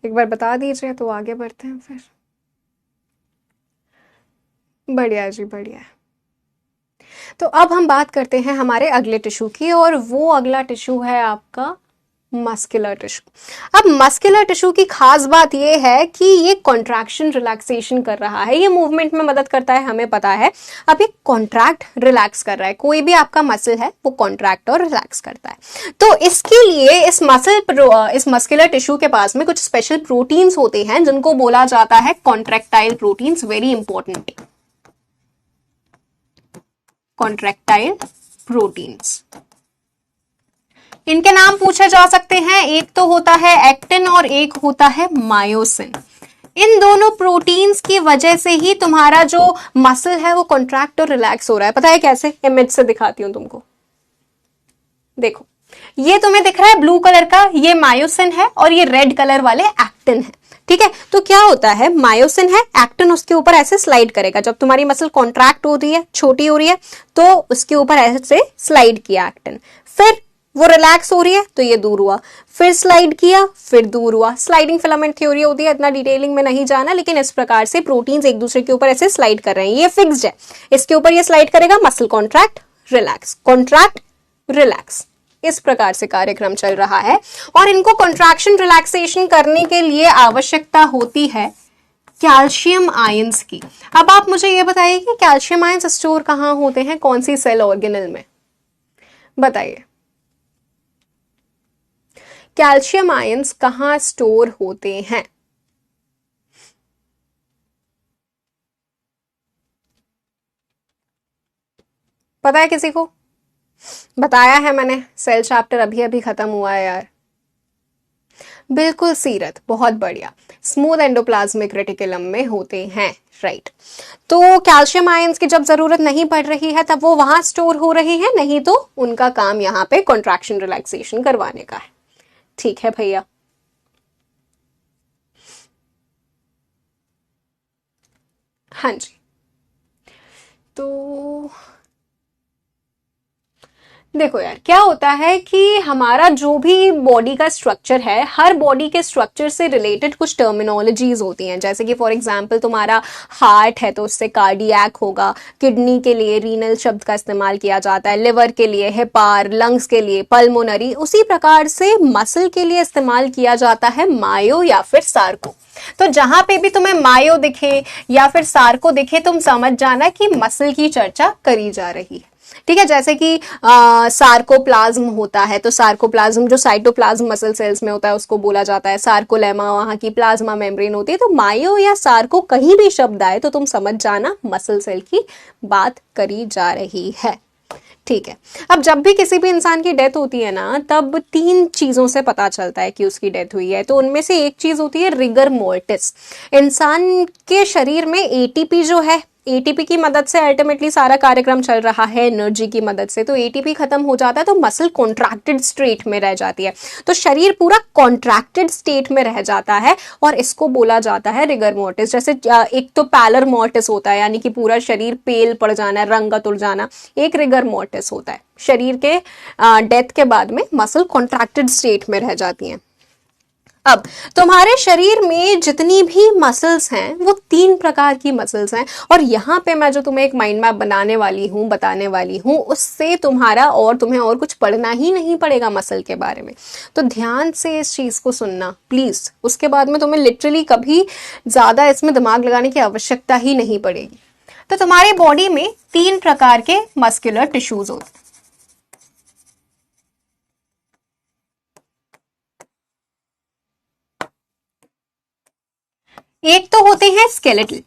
एक बार बता दीजिए तो आगे बढ़ते हैं फिर। बढ़िया जी, बढ़िया। तो अब हम बात करते हैं हमारे अगले टिश्यू की, और वो अगला टिश्यू है आपका मस्कुलर टिश्यू। अब मस्कुलर टिश्यू की खास बात यह है कि ये कॉन्ट्रैक्शन रिलैक्सेशन कर रहा है, ये मूवमेंट में मदद करता है, हमें पता है। अब ये कॉन्ट्रैक्ट रिलैक्स कर रहा है, कोई भी आपका मसल है वो कॉन्ट्रैक्ट और रिलैक्स करता है। तो इसके लिए इस मस्कुलर टिश्यू के पास में कुछ स्पेशल प्रोटीन्स होते हैं जिनको बोला जाता है contractile proteins. Very important, contractile proteins. इनके नाम पूछे जा सकते हैं, एक तो होता है एक्टिन और एक होता है मायोसिन। इन दोनों प्रोटीन्स की वजह से ही तुम्हारा जो मसल है वो कॉन्ट्रैक्ट और रिलैक्स हो रहा है। पता है कैसे? इमेज से दिखाती हूं तुमको। देखो, ये तुम्हें दिख रहा है ब्लू कलर का, ये मायोसिन है और ये रेड कलर वाले एक्टिन है। ठीक है, तो क्या होता है, मायोसिन है, एक्टिन उसके ऊपर ऐसे स्लाइड करेगा। जब तुम्हारी मसल कॉन्ट्रैक्ट हो रही है, छोटी हो रही है, तो उसके ऊपर ऐसे स्लाइड किया एक्टिन, फिर वो रिलैक्स हो रही है तो ये दूर हुआ, फिर स्लाइड किया, फिर दूर हुआ। स्लाइडिंग फिलामेंट थ्योरी होती है, इतना डिटेलिंग में नहीं जाना, लेकिन इस प्रकार से प्रोटीन्स एक दूसरे के ऊपर ऐसे स्लाइड कर रहे हैं। ये फिक्स्ड है, इसके ऊपर ये स्लाइड करेगा, muscle contract relax, contract relax, इस प्रकार से कार्यक्रम चल रहा है। और इनको कॉन्ट्रैक्शन रिलैक्सेशन करने के लिए आवश्यकता होती है कैल्शियम आयंस की। अब आप मुझे ये बताइए कि कैल्शियम आयंस स्टोर कहां होते हैं, कौन सी सेल ऑर्गेनल में? बताइए, कैल्शियम आयंस कहां स्टोर होते हैं? पता है किसी को? बताया है मैंने, सेल चैप्टर अभी अभी खत्म हुआ है यार। बिल्कुल सीरत, बहुत बढ़िया। स्मूथ एंडोप्लाज्मिक रेटिकुलम में होते हैं, राइट। तो कैल्शियम आयंस की जब जरूरत नहीं पड़ रही है तब वो वहां स्टोर हो रहे हैं, नहीं तो उनका काम यहाँ पे कॉन्ट्रैक्शन रिलैक्सेशन करवाने का है। ठीक है भैया। हाँ जी। तो देखो यार, क्या होता है कि हमारा जो भी बॉडी का स्ट्रक्चर है, हर बॉडी के स्ट्रक्चर से रिलेटेड कुछ टर्मिनोलॉजीज होती हैं। जैसे कि फॉर एग्जांपल तुम्हारा हार्ट है तो उससे कार्डियक होगा, किडनी के लिए रीनल शब्द का इस्तेमाल किया जाता है, लिवर के लिए हेपार, लंग्स के लिए पल्मोनरी, उसी प्रकार से मसल के लिए इस्तेमाल किया जाता है मायो या फिर सार्को। तो जहां पे भी तुम्हें मायो दिखे या फिर सार्को दिखे, तुम समझ जाना कि मसल की चर्चा करी जा रही है। ठीक है, जैसे कि सार्कोप्लाज्म होता है, तो सार्कोप्लाज्म जो साइटोप्लाज्म मसल सेल्स में होता है उसको बोला जाता है। सार्कोलेमा वहां की प्लाज्मा मेम्ब्रेन होती है। तो मायो या सार्को कहीं भी शब्द आए तो तुम समझ जाना मसल सेल की बात करी जा रही है। ठीक है। अब जब भी किसी भी इंसान की डेथ होती है ना, तब तीन चीजों से पता चलता है कि उसकी डेथ हुई है। तो उनमें से एक चीज होती है रिगर मोर्टिस। इंसान के शरीर में एटीपी जो है, एटीपी की मदद से अल्टीमेटली सारा कार्यक्रम चल रहा है, एनर्जी की मदद से। तो एटीपी खत्म हो जाता है तो मसल कॉन्ट्रैक्टेड स्टेट में रह जाती है। तो शरीर पूरा कॉन्ट्रैक्टेड स्टेट में रह जाता है और इसको बोला जाता है रिगर मोर्टिस। जैसे एक तो पैलर मोर्टिस होता है, यानी कि पूरा शरीर पेल पड़ जाना, रंगत उड़ जाना। एक रिगर मोर्टिस होता है, शरीर के डेथ के बाद में मसल कॉन्ट्रैक्टेड स्टेट में रह जाती हैं। अब तुम्हारे शरीर में जितनी भी मसल्स हैं वो तीन प्रकार की मसल्स हैं, और यहां पे मैं जो तुम्हें एक माइंड मैप बनाने वाली हूं, बताने वाली हूं, उससे तुम्हारा और तुम्हें और कुछ पढ़ना ही नहीं पड़ेगा मसल के बारे में। तो ध्यान से इस चीज को सुनना प्लीज, उसके बाद में तुम्हें लिटरली कभी ज्यादा इसमें दिमाग लगाने की आवश्यकता ही नहीं पड़ेगी। तो तुम्हारी बॉडी में तीन प्रकार के मस्कुलर टिश्यूज होते हैं। एक तो होते हैं स्केलेटल।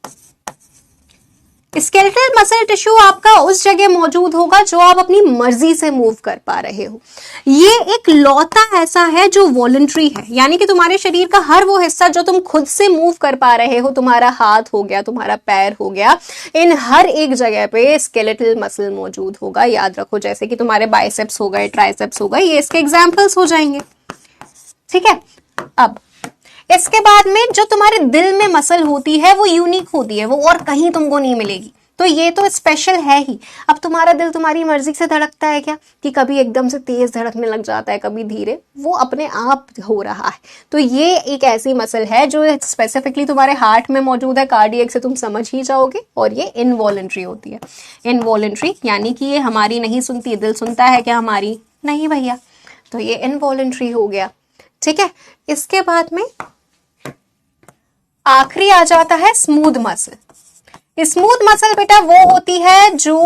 स्केलेटल मसल टिश्यू आपका उस जगह मौजूद होगा जो आप अपनी मर्जी से मूव कर पा रहे हो। ये एक लौता ऐसा है जो वॉलंटरी है, यानी कि तुम्हारे शरीर का हर वो हिस्सा जो तुम खुद से मूव कर पा रहे हो, तुम्हारा हाथ हो गया, तुम्हारा पैर हो गया, इन हर एक जगह पे स्केलेटल मसल मौजूद होगा। याद रखो, जैसे कि तुम्हारे बाइसेप्स हो गए, ट्राइसेप्स हो गए, ये इसके एग्जाम्पल्स हो जाएंगे। ठीक है। अब इसके बाद में जो तुम्हारे दिल में मसल होती है वो यूनिक होती है, वो और कहीं तुमको नहीं मिलेगी। तो ये तो स्पेशल है ही। अब तुम्हारा दिल तुम्हारी मर्जी से धड़कता है क्या, कि कभी एकदम से तेज धड़कने लग जाता है, कभी धीरे, वो अपने आप हो रहा है। तो ये एक ऐसी मसल है जो स्पेसिफिकली तुम्हारे हार्ट में मौजूद है। कार्डियक से तुम समझ ही जाओगे। और ये इनवॉलेंट्री होती है। इनवॉलेंट्री यानी कि ये हमारी नहीं सुनती। दिल सुनता है क्या हमारी? नहीं भैया। तो ये इनवॉलेंट्री हो गया। ठीक है। इसके बाद में आखिरी आ जाता है स्मूथ मसल। स्मूथ मसल बेटा वो होती है जो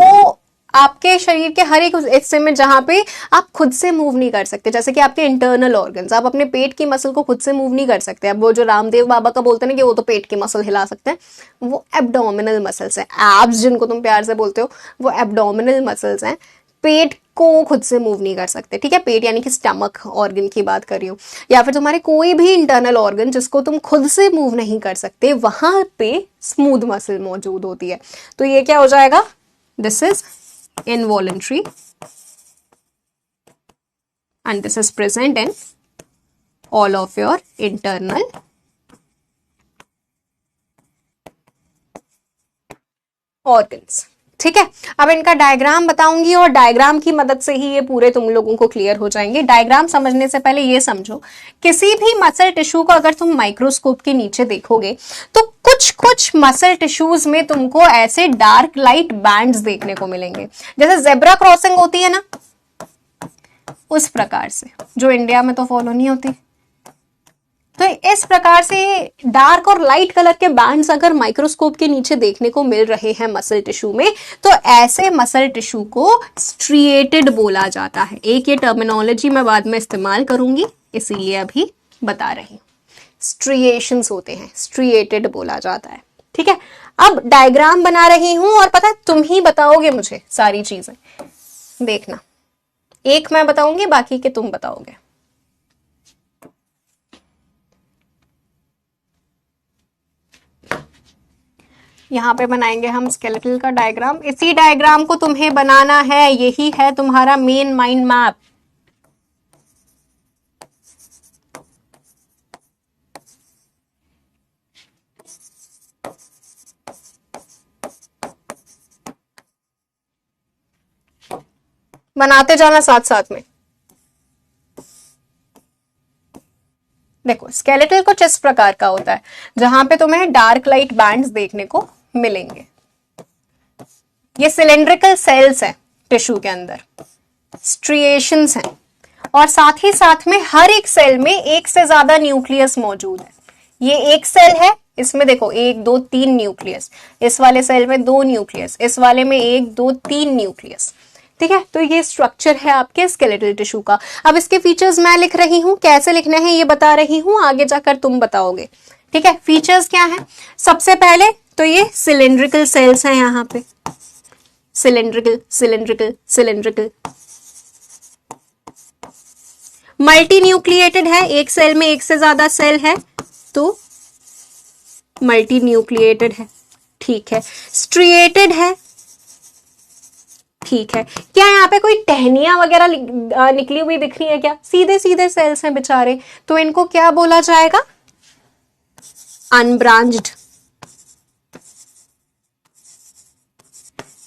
आपके शरीर के हर एक हिस्से में, जहां पे आप खुद से मूव नहीं कर सकते। जैसे कि आपके इंटरनल ऑर्गन्स, आप अपने पेट की मसल को खुद से मूव नहीं कर सकते। अब वो जो रामदेव बाबा का बोलते हैं ना कि वो तो पेट की मसल हिला सकते हैं, वो एब्डोमिनल मसल्स हैं। एब्स जिनको तुम प्यार से बोलते हो, वो एब्डोमिनल मसल्स हैं। पेट को खुद से मूव नहीं कर सकते। ठीक है। पेट यानी कि स्टमक ऑर्गन की बात कर रही हूँ, या फिर तुम्हारे कोई भी इंटरनल ऑर्गन जिसको तुम खुद से मूव नहीं कर सकते, वहां पे स्मूथ मसल मौजूद होती है। तो ये क्या हो जाएगा? This is involuntary and this is present in all of your internal organs। ठीक है। अब इनका डायग्राम बताऊंगी और डायग्राम की मदद से ही ये पूरे तुम लोगों को क्लियर हो जाएंगे। डायग्राम समझने से पहले ये समझो, किसी भी मसल टिश्यू को अगर तुम माइक्रोस्कोप के नीचे देखोगे तो कुछ कुछ मसल टिश्यूज में तुमको ऐसे डार्क लाइट बैंड्स देखने को मिलेंगे, जैसे जेब्रा क्रॉसिंग होती है ना, उस प्रकार से, जो इंडिया में तो फॉलो नहीं होती। तो इस प्रकार से डार्क और लाइट कलर के बैंड्स अगर माइक्रोस्कोप के नीचे देखने को मिल रहे हैं मसल टिश्यू में, तो ऐसे मसल टिश्यू को स्ट्रिएटेड बोला जाता है। एक ये टर्मिनोलॉजी मैं बाद में इस्तेमाल करूंगी, इसीलिए अभी बता रही हूं। स्ट्रिएशंस होते हैं, स्ट्रिएटेड बोला जाता है। ठीक है। अब डायग्राम बना रही हूं और पता है तुम ही बताओगे मुझे सारी चीजें। देखना, एक मैं बताऊंगी, बाकी के तुम बताओगे। यहाँ पे बनाएंगे हम स्केलेटल का डायग्राम। इसी डायग्राम को तुम्हें बनाना है, यही है तुम्हारा मेन माइंड मैप। बनाते जाना साथ साथ में। देखो स्केलेटल कुछ इस प्रकार का होता है जहां पे तुम्हें डार्क लाइट बैंड्स देखने को मिलेंगे। ये सिलेंड्रिकल सेल्स हैं टिश्यू के अंदर, स्ट्रिएशंस हैं, और साथ ही साथ में हर एक सेल में एक से ज्यादा न्यूक्लियस मौजूद है। ये एक सेल है, इसमें देखो 1 2 3 न्यूक्लियस, इस वाले सेल में 2 न्यूक्लियस, इस वाले में 1 2 3 न्यूक्लियस। ठीक है, तो ये स्ट्रक्चर है आपके स्केलेटल टिश्यू का। अब इसके फीचर्स मैं लिख रही हूं, कैसे लिखने हैं ये बता रही हूं, आगे जाकर तुम बताओगे। ठीक है, फीचर्स क्या है? सबसे पहले तो ये सिलेंड्रिकल सेल्स हैं यहां पे, cylindrical cylindrical cylindrical. Multi nucleated है, एक सेल में एक से ज्यादा सेल है तो मल्टी न्यूक्लिएटेड है। ठीक है, स्ट्रिएटेड है। ठीक है, क्या यहाँ पे कोई टहनियां वगैरह निकली हुई दिख रही है क्या? सीधे सीधे सेल्स हैं बेचारे, तो इनको क्या बोला जाएगा? अनब्रांच्ड।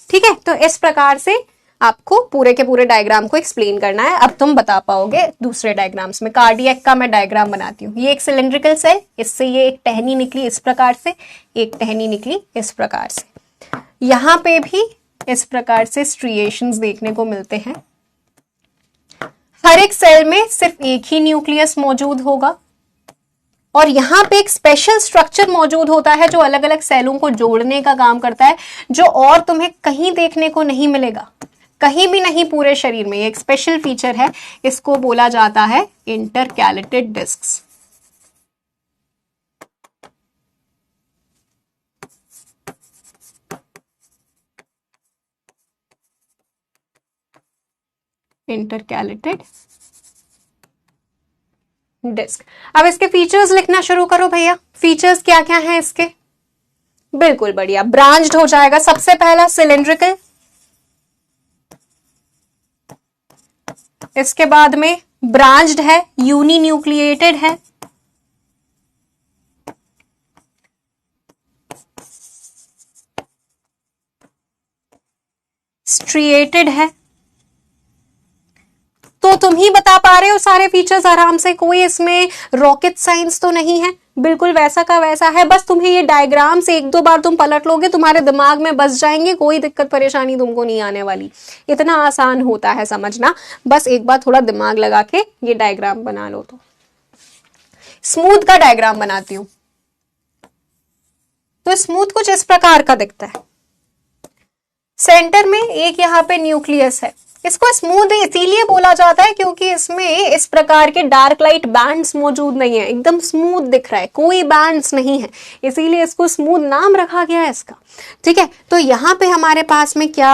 ठीक है, तो इस प्रकार से आपको पूरे के पूरे डायग्राम को एक्सप्लेन करना है। अब तुम बता पाओगे दूसरे डायग्राम्स में। कार्डियक का मैं डायग्राम बनाती हूँ। ये एक सिलेंड्रिकल सेल, इससे ये एक टहनी निकली इस प्रकार से, एक टहनी निकली इस प्रकार से। यहां पे भी इस प्रकार से स्ट्रिएशंस देखने को मिलते हैं। हर एक सेल में सिर्फ एक ही न्यूक्लियस मौजूद होगा, और यहां पे एक स्पेशल स्ट्रक्चर मौजूद होता है जो अलग अलग सेलों को जोड़ने का काम करता है, जो और तुम्हें कहीं देखने को नहीं मिलेगा, कहीं भी नहीं पूरे शरीर में। एक स्पेशल फीचर है, इसको बोला जाता है इंटरकैलेटेड डिस्क्स। Intercalated disc. अब इसके फीचर्स लिखना शुरू करो भैया। फीचर्स क्या क्या हैं इसके? बिल्कुल बढ़िया, ब्रांच्ड हो जाएगा। सबसे पहला सिलेंड्रिकल, इसके बाद में ब्रांच्ड है, यूनी न्यूक्लिएटेड है, स्ट्रिएटेड है। तो तुम ही बता पा रहे हो सारे फीचर्स आराम से, कोई इसमें रॉकेट साइंस तो नहीं है, बिल्कुल वैसा का वैसा है। बस तुम्हें ये डायग्राम से 1 2 बार तुम पलट लोगे, तुम्हारे दिमाग में बस जाएंगे, कोई दिक्कत परेशानी तुमको नहीं आने वाली। इतना आसान होता है समझना, बस एक बार थोड़ा दिमाग लगा के ये डायग्राम बना लो। तो स्मूथ का डायग्राम बनाती हूं, तो स्मूथ कुछ इस प्रकार का दिखता है। सेंटर में एक यहाँ पे न्यूक्लियस है। इसको स्मूथ इसीलिए बोला जाता है क्योंकि इसमें इस प्रकार के डार्क लाइट बैंड्स मौजूद नहीं है, एकदम स्मूथ दिख रहा है, कोई बैंड्स नहीं है, इसीलिए इसको स्मूथ नाम रखा गया है इसका। ठीक है, तो यहाँ पे हमारे पास में क्या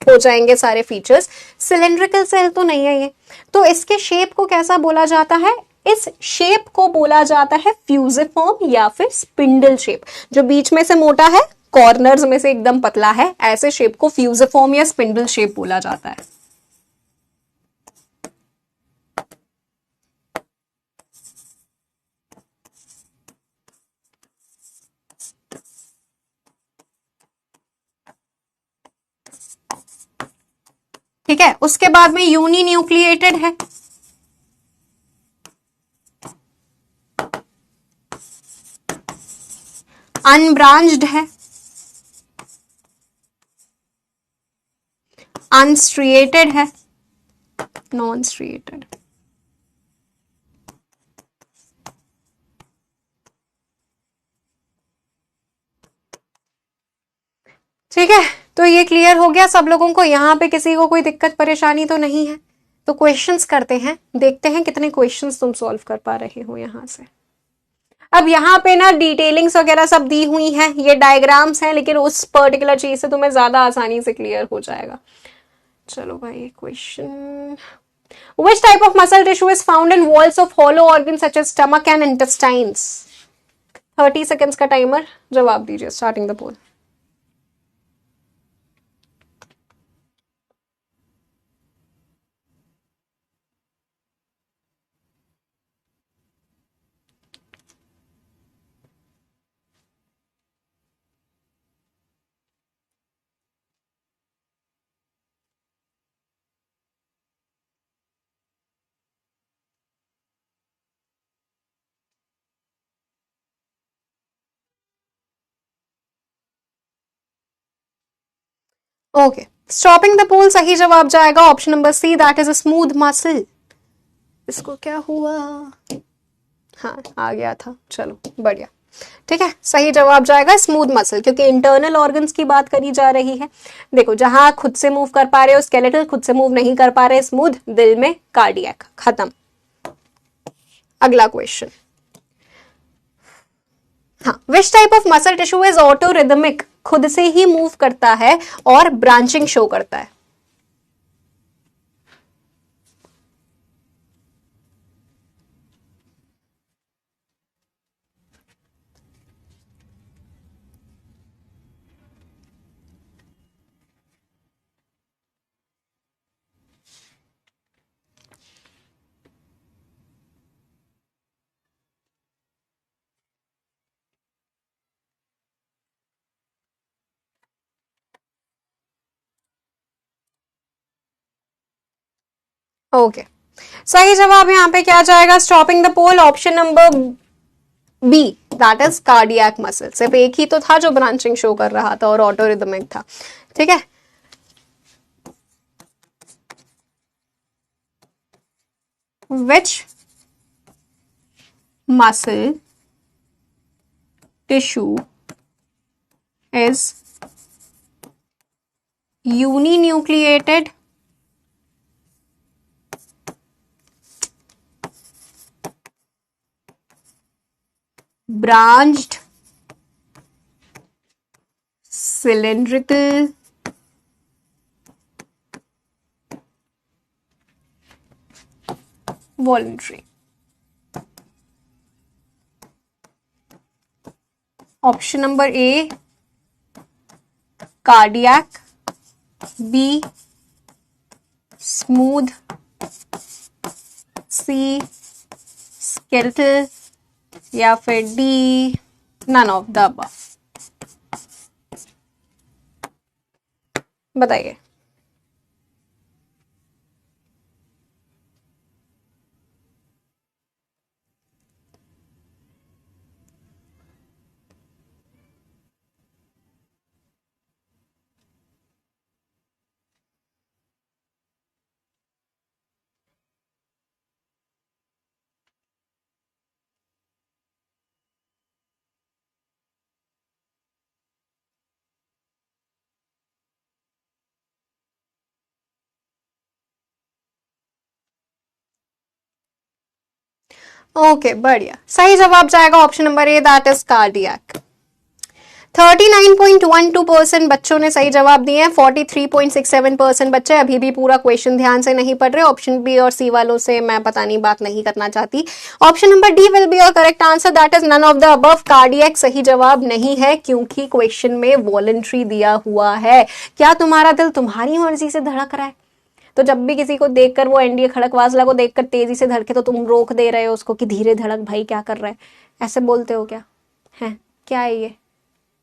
हो जाएंगे सारे फीचर्स? सिलेंड्रिकल सेल तो नहीं है ये, तो इसके शेप को कैसा बोला जाता है? इस शेप को बोला जाता है फ्यूजिफॉर्म या फिर स्पिंडल शेप। जो बीच में से मोटा है, कॉर्नर्स में से एकदम पतला है, ऐसे शेप को फ्यूजिफॉर्म या स्पिंडल शेप बोला जाता है। ठीक है, उसके बाद में यूनी न्यूक्लिएटेड है, अनब्रांच्ड है, अनस्ट्रिएटेड है, नॉन स्ट्रिएटेड। ठीक है, तो ये क्लियर हो गया सब लोगों को? यहाँ पे किसी को कोई दिक्कत परेशानी तो नहीं है? तो क्वेश्चंस करते हैं, देखते हैं कितने क्वेश्चंस तुम सॉल्व कर पा रहे हो यहां से। अब यहाँ पे ना डिटेलिंग्स वगैरह सब दी हुई हैं, ये डायग्राम्स हैं, लेकिन उस पर्टिकुलर चीज से तुम्हें ज्यादा आसानी से क्लियर हो जाएगा। चलो भाई, question, which type of muscle tissue is found in walls of hollow organs such as stomach and intestines? 30 seconds का टाइमर, जवाब दीजिए, starting the poll. Okay, stopping the poll सही जवाब जाएगा option number C, that is a smooth muscle. इसको क्या हुआ? हाँ आ गया था, चलो बढ़िया। ठीक है, सही जवाब जाएगा स्मूथ मसल, क्योंकि इंटरनल ऑर्गन्स की बात करी जा रही है। देखो, जहां खुद से मूव कर पा रहे हो स्केलेटल, खुद से मूव नहीं कर पा रहे स्मूथ, दिल में कार्डियक, खत्म। अगला क्वेश्चन, हाँ, which type of muscle tissue is auto rhythmic, खुद से ही मूव करता है और ब्रांचिंग शो करता है। ओके, सही जवाब यहां पे क्या जाएगा, stopping the poll, option number B, that is cardiac muscle. सिर्फ एक ही तो था जो ब्रांचिंग शो कर रहा था और ऑटो रिदमिक था। ठीक है, which muscle tissue is uninucleated, branched, cylindrical, voluntary। Option number A cardiac, B smooth, C skeletal, या फिर D none of the above. बताइए। ओके बढ़िया, सही जवाब जाएगा option number A, that is cardiac. 39.12% बच्चों ने सही जवाब दिए हैं, 43.67% बच्चे अभी भी पूरा क्वेश्चन ध्यान से नहीं पढ़ रहे। ऑप्शन बी और सी वालों से मैं पता नहीं बात नहीं करना चाहती। Option number D will be your correct answer, that is none of the above, cardiac सही जवाब नहीं है, क्योंकि क्वेश्चन में वॉलंटरी दिया हुआ है। क्या तुम्हारा दिल तुम्हारी मर्जी से धड़क रहा है? तो जब भी किसी को देखकर, वो एनडीए खड़कवासला को देखकर तेजी से धड़के, तो तुम रोक दे रहे हो उसको कि धीरे धड़क भाई, क्या कर रहा है, ऐसे बोलते हो क्या? है क्या है ये?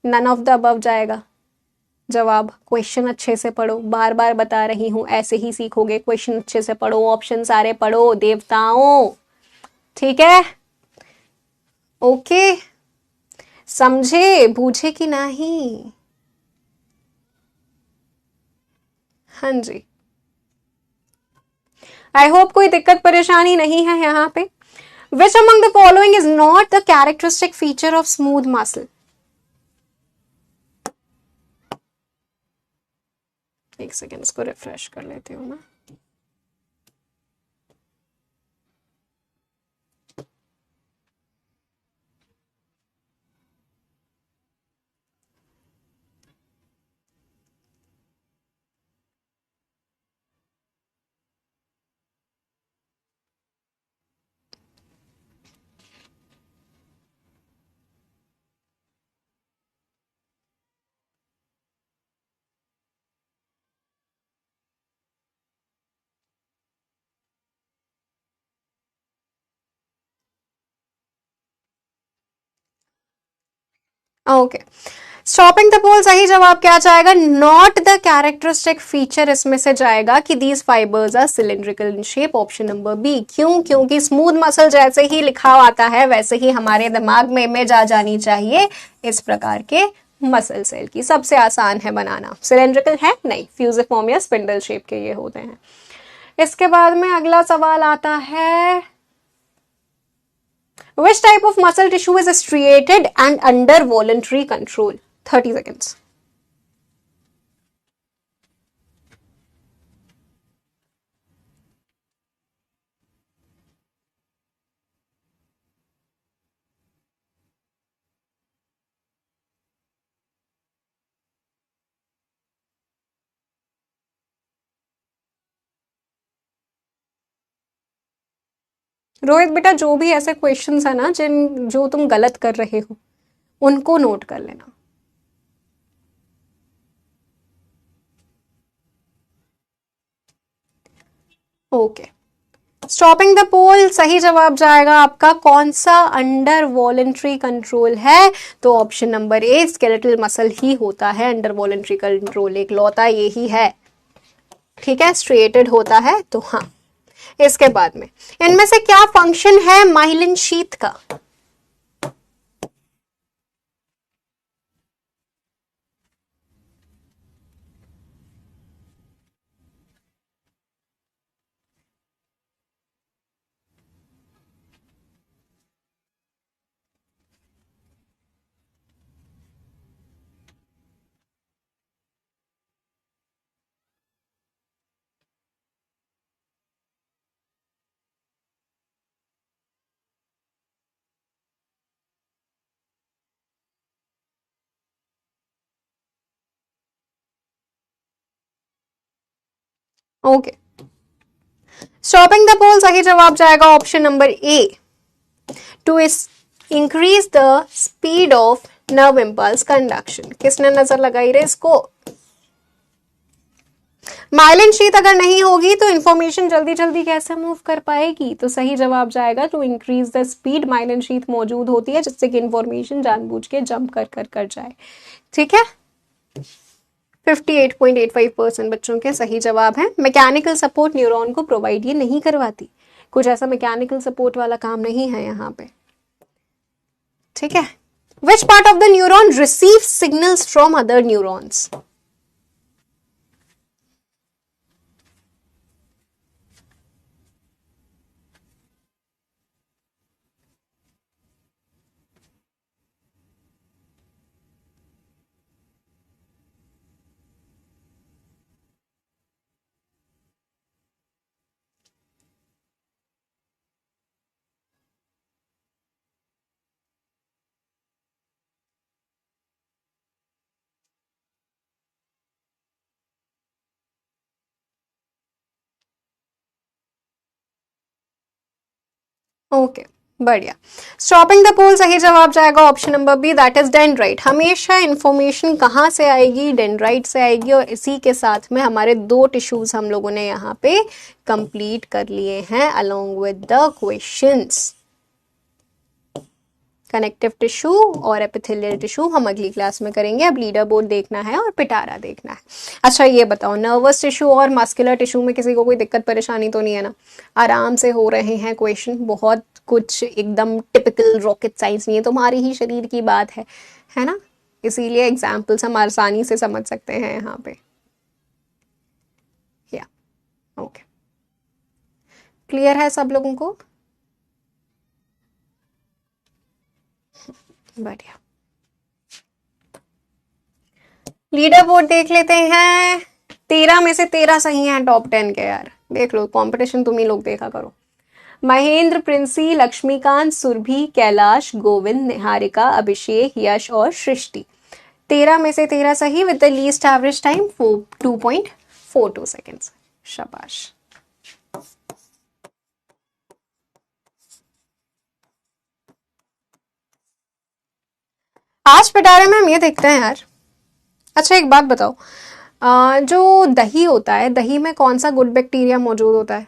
नन ऑफ द अबव जाएगा जवाब। क्वेश्चन अच्छे से पढ़ो, बार बार बता रही हूं, ऐसे ही सीखोगे। क्वेश्चन अच्छे से पढ़ो, ऑप्शन सारे पढ़ो देवताओं, ठीक है? ओके, समझे बूझे कि नहीं? हाँ जी, आई होप कोई दिक्कत परेशानी नहीं है यहाँ पे। Which among the following is not the characteristic feature of smooth muscle? एक सेकेंड, इसको रिफ्रेश कर लेती हूँ मैं। ओके, स्टॉपिंग द पोल सही जवाब क्या जाएगा? नॉट द कैरेक्टरिस्टिक फीचर इसमें से जाएगा कि these fibres are cylindrical in shape, option number B. क्यों? क्योंकि स्मूथ मसल जैसे ही लिखा आता है वैसे ही हमारे दिमाग में इमेज आ जानी चाहिए इस प्रकार के मसल सेल की। सबसे आसान है बनाना। सिलेंड्रिकल है नहीं, फ्यूजिफॉर्म या स्पिंडल शेप के ये होते हैं। इसके बाद में अगला सवाल आता है, which type of muscle tissue is striated and under voluntary control? 30 seconds. Rohit बेटा, जो भी ऐसे क्वेश्चंस है ना जो तुम गलत कर रहे हो उनको नोट कर लेना। ओके, स्टॉपिंग द पोल सही जवाब जाएगा आपका। कौन सा अंडर वॉलंटरी कंट्रोल है? तो option number A, skeletal muscle ही होता है अंडर वॉलंटरी कंट्रोल, एक लौता यही है। ठीक है, स्ट्रेटेड होता है तो हाँ। इसके बाद में इनमें से क्या फंक्शन है माइलिन शीथ का? ओके, स्टॉपिंग द पोल सही जवाब जाएगा option number A, to increase the speed of nerve impulse conduction. किसने नजर लगाई रे इसको? माइलिन शीथ अगर नहीं होगी तो इंफॉर्मेशन जल्दी जल्दी कैसे मूव कर पाएगी? तो सही जवाब जाएगा to increase the speed. Myelin sheath मौजूद होती है जिससे कि इंफॉर्मेशन जानबूझ के जंप कर जाए। ठीक है, 58.85% बच्चों के सही जवाब है। मैकेनिकल सपोर्ट न्यूरॉन को प्रोवाइड ये नहीं करवाती, कुछ ऐसा मैकेनिकल सपोर्ट वाला काम नहीं है यहाँ पे। ठीक है, which part of the neuron receive signals from other neurons? Okay, बढ़िया। स्टॉपिंग द पोल सही जवाब जाएगा option number B, that is dendrite. हमेशा इंफॉर्मेशन कहाँ से आएगी? डेंड्राइट से आएगी। और इसी के साथ में हमारे 2 टिश्यूज हम लोगों ने यहाँ पे कंप्लीट कर लिए हैं along with the questions. Connective tissue और एपिथेलियल टिश्यू हम अगली क्लास में करेंगे। अब लीडर बोर्ड देखना है और पिटारा देखना है। अच्छा ये बताओ, नर्वस टिश्यू और मस्कुलर टिश्यू में किसी को कोई दिक्कत परेशानी तो नहीं है ना? आराम से हो रहे हैं क्वेश्चन, बहुत कुछ एकदम टिपिकल रॉकेट साइंस नहीं है, तुम्हारी ही शरीर की बात है ना? इसीलिए एग्जाम्पल्स हम आसानी से समझ सकते हैं यहाँ पे। या ओके, क्लियर है सब लोगों को? बढ़िया, लीडर बोर्ड देख लेते हैं। 13 में से 13 सही हैं टॉप 10 के। यार देख लो, कंपटीशन तुम ही लोग देखा करो। महेंद्र, प्रिंसी, लक्ष्मीकांत, सुरभि, कैलाश, गोविंद, निहारिका, अभिषेक, यश और सृष्टि। 13 में से 13 सही with the least average time 2.42 seconds. शाबाश। आज पिटारे में हम ये देखते हैं यार। अच्छा एक बात बताओ, जो दही होता है, दही में कौन सा गुड बैक्टीरिया मौजूद होता है?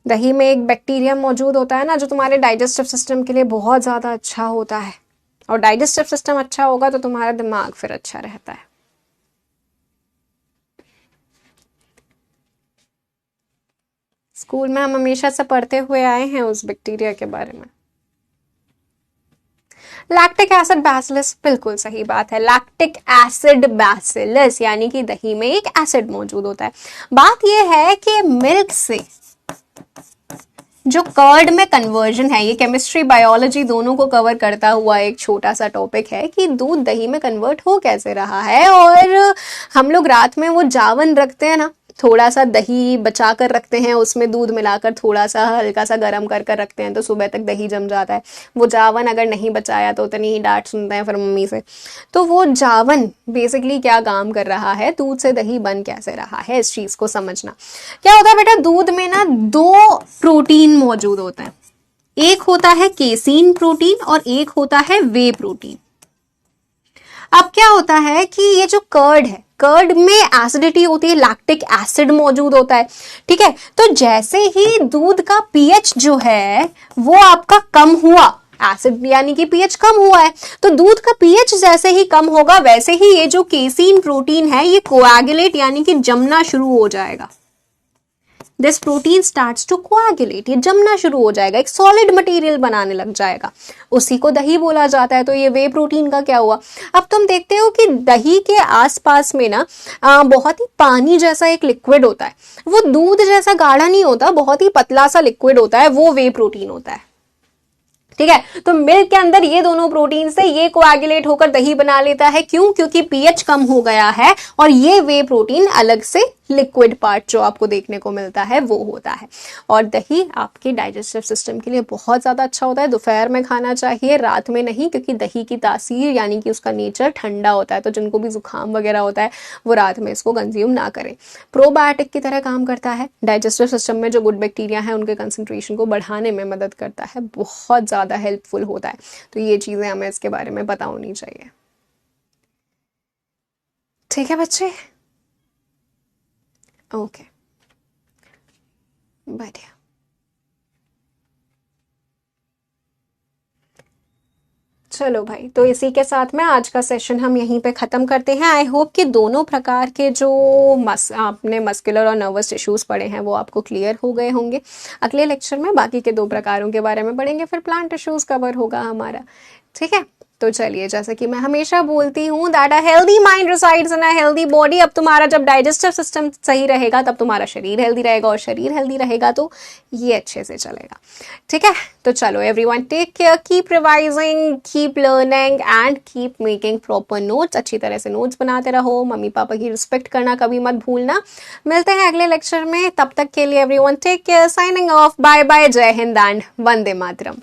दही में एक बैक्टीरिया मौजूद होता है ना जो तुम्हारे डाइजेस्टिव सिस्टम के लिए बहुत ज़्यादा अच्छा होता है। और डाइजेस्टिव सिस्टम अच्छा होगा तो तुम्हारा दिमाग फिर अच्छा रहता है। स्कूल में हम हमेशा से पढ़ते हुए आए हैं उस बैक्टीरिया के बारे में। लैक्टिक एसिड बैसिलस, बिल्कुल सही बात है। लैक्टिक एसिड बैसिलस यानी कि दही में एक एसिड मौजूद होता है। बात यह है कि मिल्क से जो कर्ड में कन्वर्जन है, ये केमिस्ट्री बायोलॉजी दोनों को कवर करता हुआ एक छोटा सा टॉपिक है कि दूध दही में कन्वर्ट हो कैसे रहा है। और हम लोग रात में वो जावन रखते हैं ना, थोड़ा सा दही बचा कर रखते हैं, उसमें दूध मिलाकर थोड़ा सा हल्का सा गर्म कर कर रखते हैं, तो सुबह तक दही जम जाता है। वो जावन अगर नहीं बचाया तो उतनी ही डांट सुनते हैं फिर मम्मी से। तो वो जावन बेसिकली क्या काम कर रहा है, दूध से दही बन कैसे रहा है, इस चीज को समझना। क्या होता है बेटा, दूध में ना दो प्रोटीन मौजूद होते हैं। एक होता है केसीन प्रोटीन और एक होता है वे प्रोटीन। अब क्या होता है कि ये जो कर्ड है, कर्ड में एसिडिटी होती है, लैक्टिक एसिड मौजूद होता है, ठीक है। तो जैसे ही दूध का पीएच जो है वो आपका कम हुआ, एसिड यानी कि पीएच कम हुआ है, तो दूध का पीएच जैसे ही कम होगा वैसे ही ये जो केसीन प्रोटीन है ये कोएगुलेट यानी कि जमना शुरू हो जाएगा। This protein starts to coagulate, ये जमना शुरू हो जाएगा, एक सॉलिड मटेरियल बनाने लग जाएगा, उसी को दही बोला जाता है। तो ये वे प्रोटीन का क्या हुआ। अब तुम देखते हो कि दही के आसपास में ना बहुत ही पानी जैसा एक लिक्विड होता है, वो दूध जैसा गाढ़ा नहीं होता, बहुत ही पतला सा लिक्विड होता है, वो वे प्रोटीन होता है, ठीक है। तो मिल्क के अंदर ये दोनों प्रोटीन से ये कोएगुलेट होकर दही बना लेता है। क्यों? क्योंकि पीएच कम हो गया है और ये वे प्रोटीन अलग से लिक्विड पार्ट जो आपको देखने को मिलता है वो होता है। और दही आपके डाइजेस्टिव सिस्टम के लिए बहुत ज़्यादा अच्छा होता है। दोपहर में खाना चाहिए, रात में नहीं, क्योंकि दही की तासीर यानी कि उसका नेचर ठंडा होता है, तो जिनको भी जुकाम वगैरह होता है वो रात में इसको कंज्यूम ना करें। प्रोबायोटिक की तरह काम करता है, डाइजेस्टिव सिस्टम में जो गुड बैक्टीरिया है उनके कंसंट्रेशन को बढ़ाने में मदद करता है, बहुत ज़्यादा हेल्पफुल होता है। तो ये चीज़ें हमें इसके बारे में पता होनी चाहिए, ठीक है बच्चे। ओके, बढ़िया। चलो भाई, तो इसी के साथ में आज का सेशन हम यहीं पे ख़त्म करते हैं। आई होप कि दोनों प्रकार के जो आपने मस्कुलर और नर्वस टिश्यूज़ पढ़े हैं वो आपको क्लियर हो गए होंगे। अगले लेक्चर में बाकी के दो प्रकारों के बारे में पढ़ेंगे, फिर प्लांट टिश्यूज़ कवर होगा हमारा, ठीक है। तो चलिए, जैसे कि मैं हमेशा बोलती हूँ that a healthy mind resides in a healthy body. अब तुम्हारा जब डाइजेस्टिव सिस्टम सही रहेगा तब तुम्हारा शरीर हेल्दी रहेगा, और शरीर हेल्दी रहेगा तो ये अच्छे से चलेगा, ठीक है। तो चलो everyone, take care, keep revising, keep learning and keep making proper notes. अच्छी तरह से नोट्स बनाते रहो, मम्मी पापा की रिस्पेक्ट करना कभी मत भूलना। मिलते हैं अगले लेक्चर में, तब तक के लिए everyone take care, signing off, bye bye, जय हिंद एंड वंदे मातरम।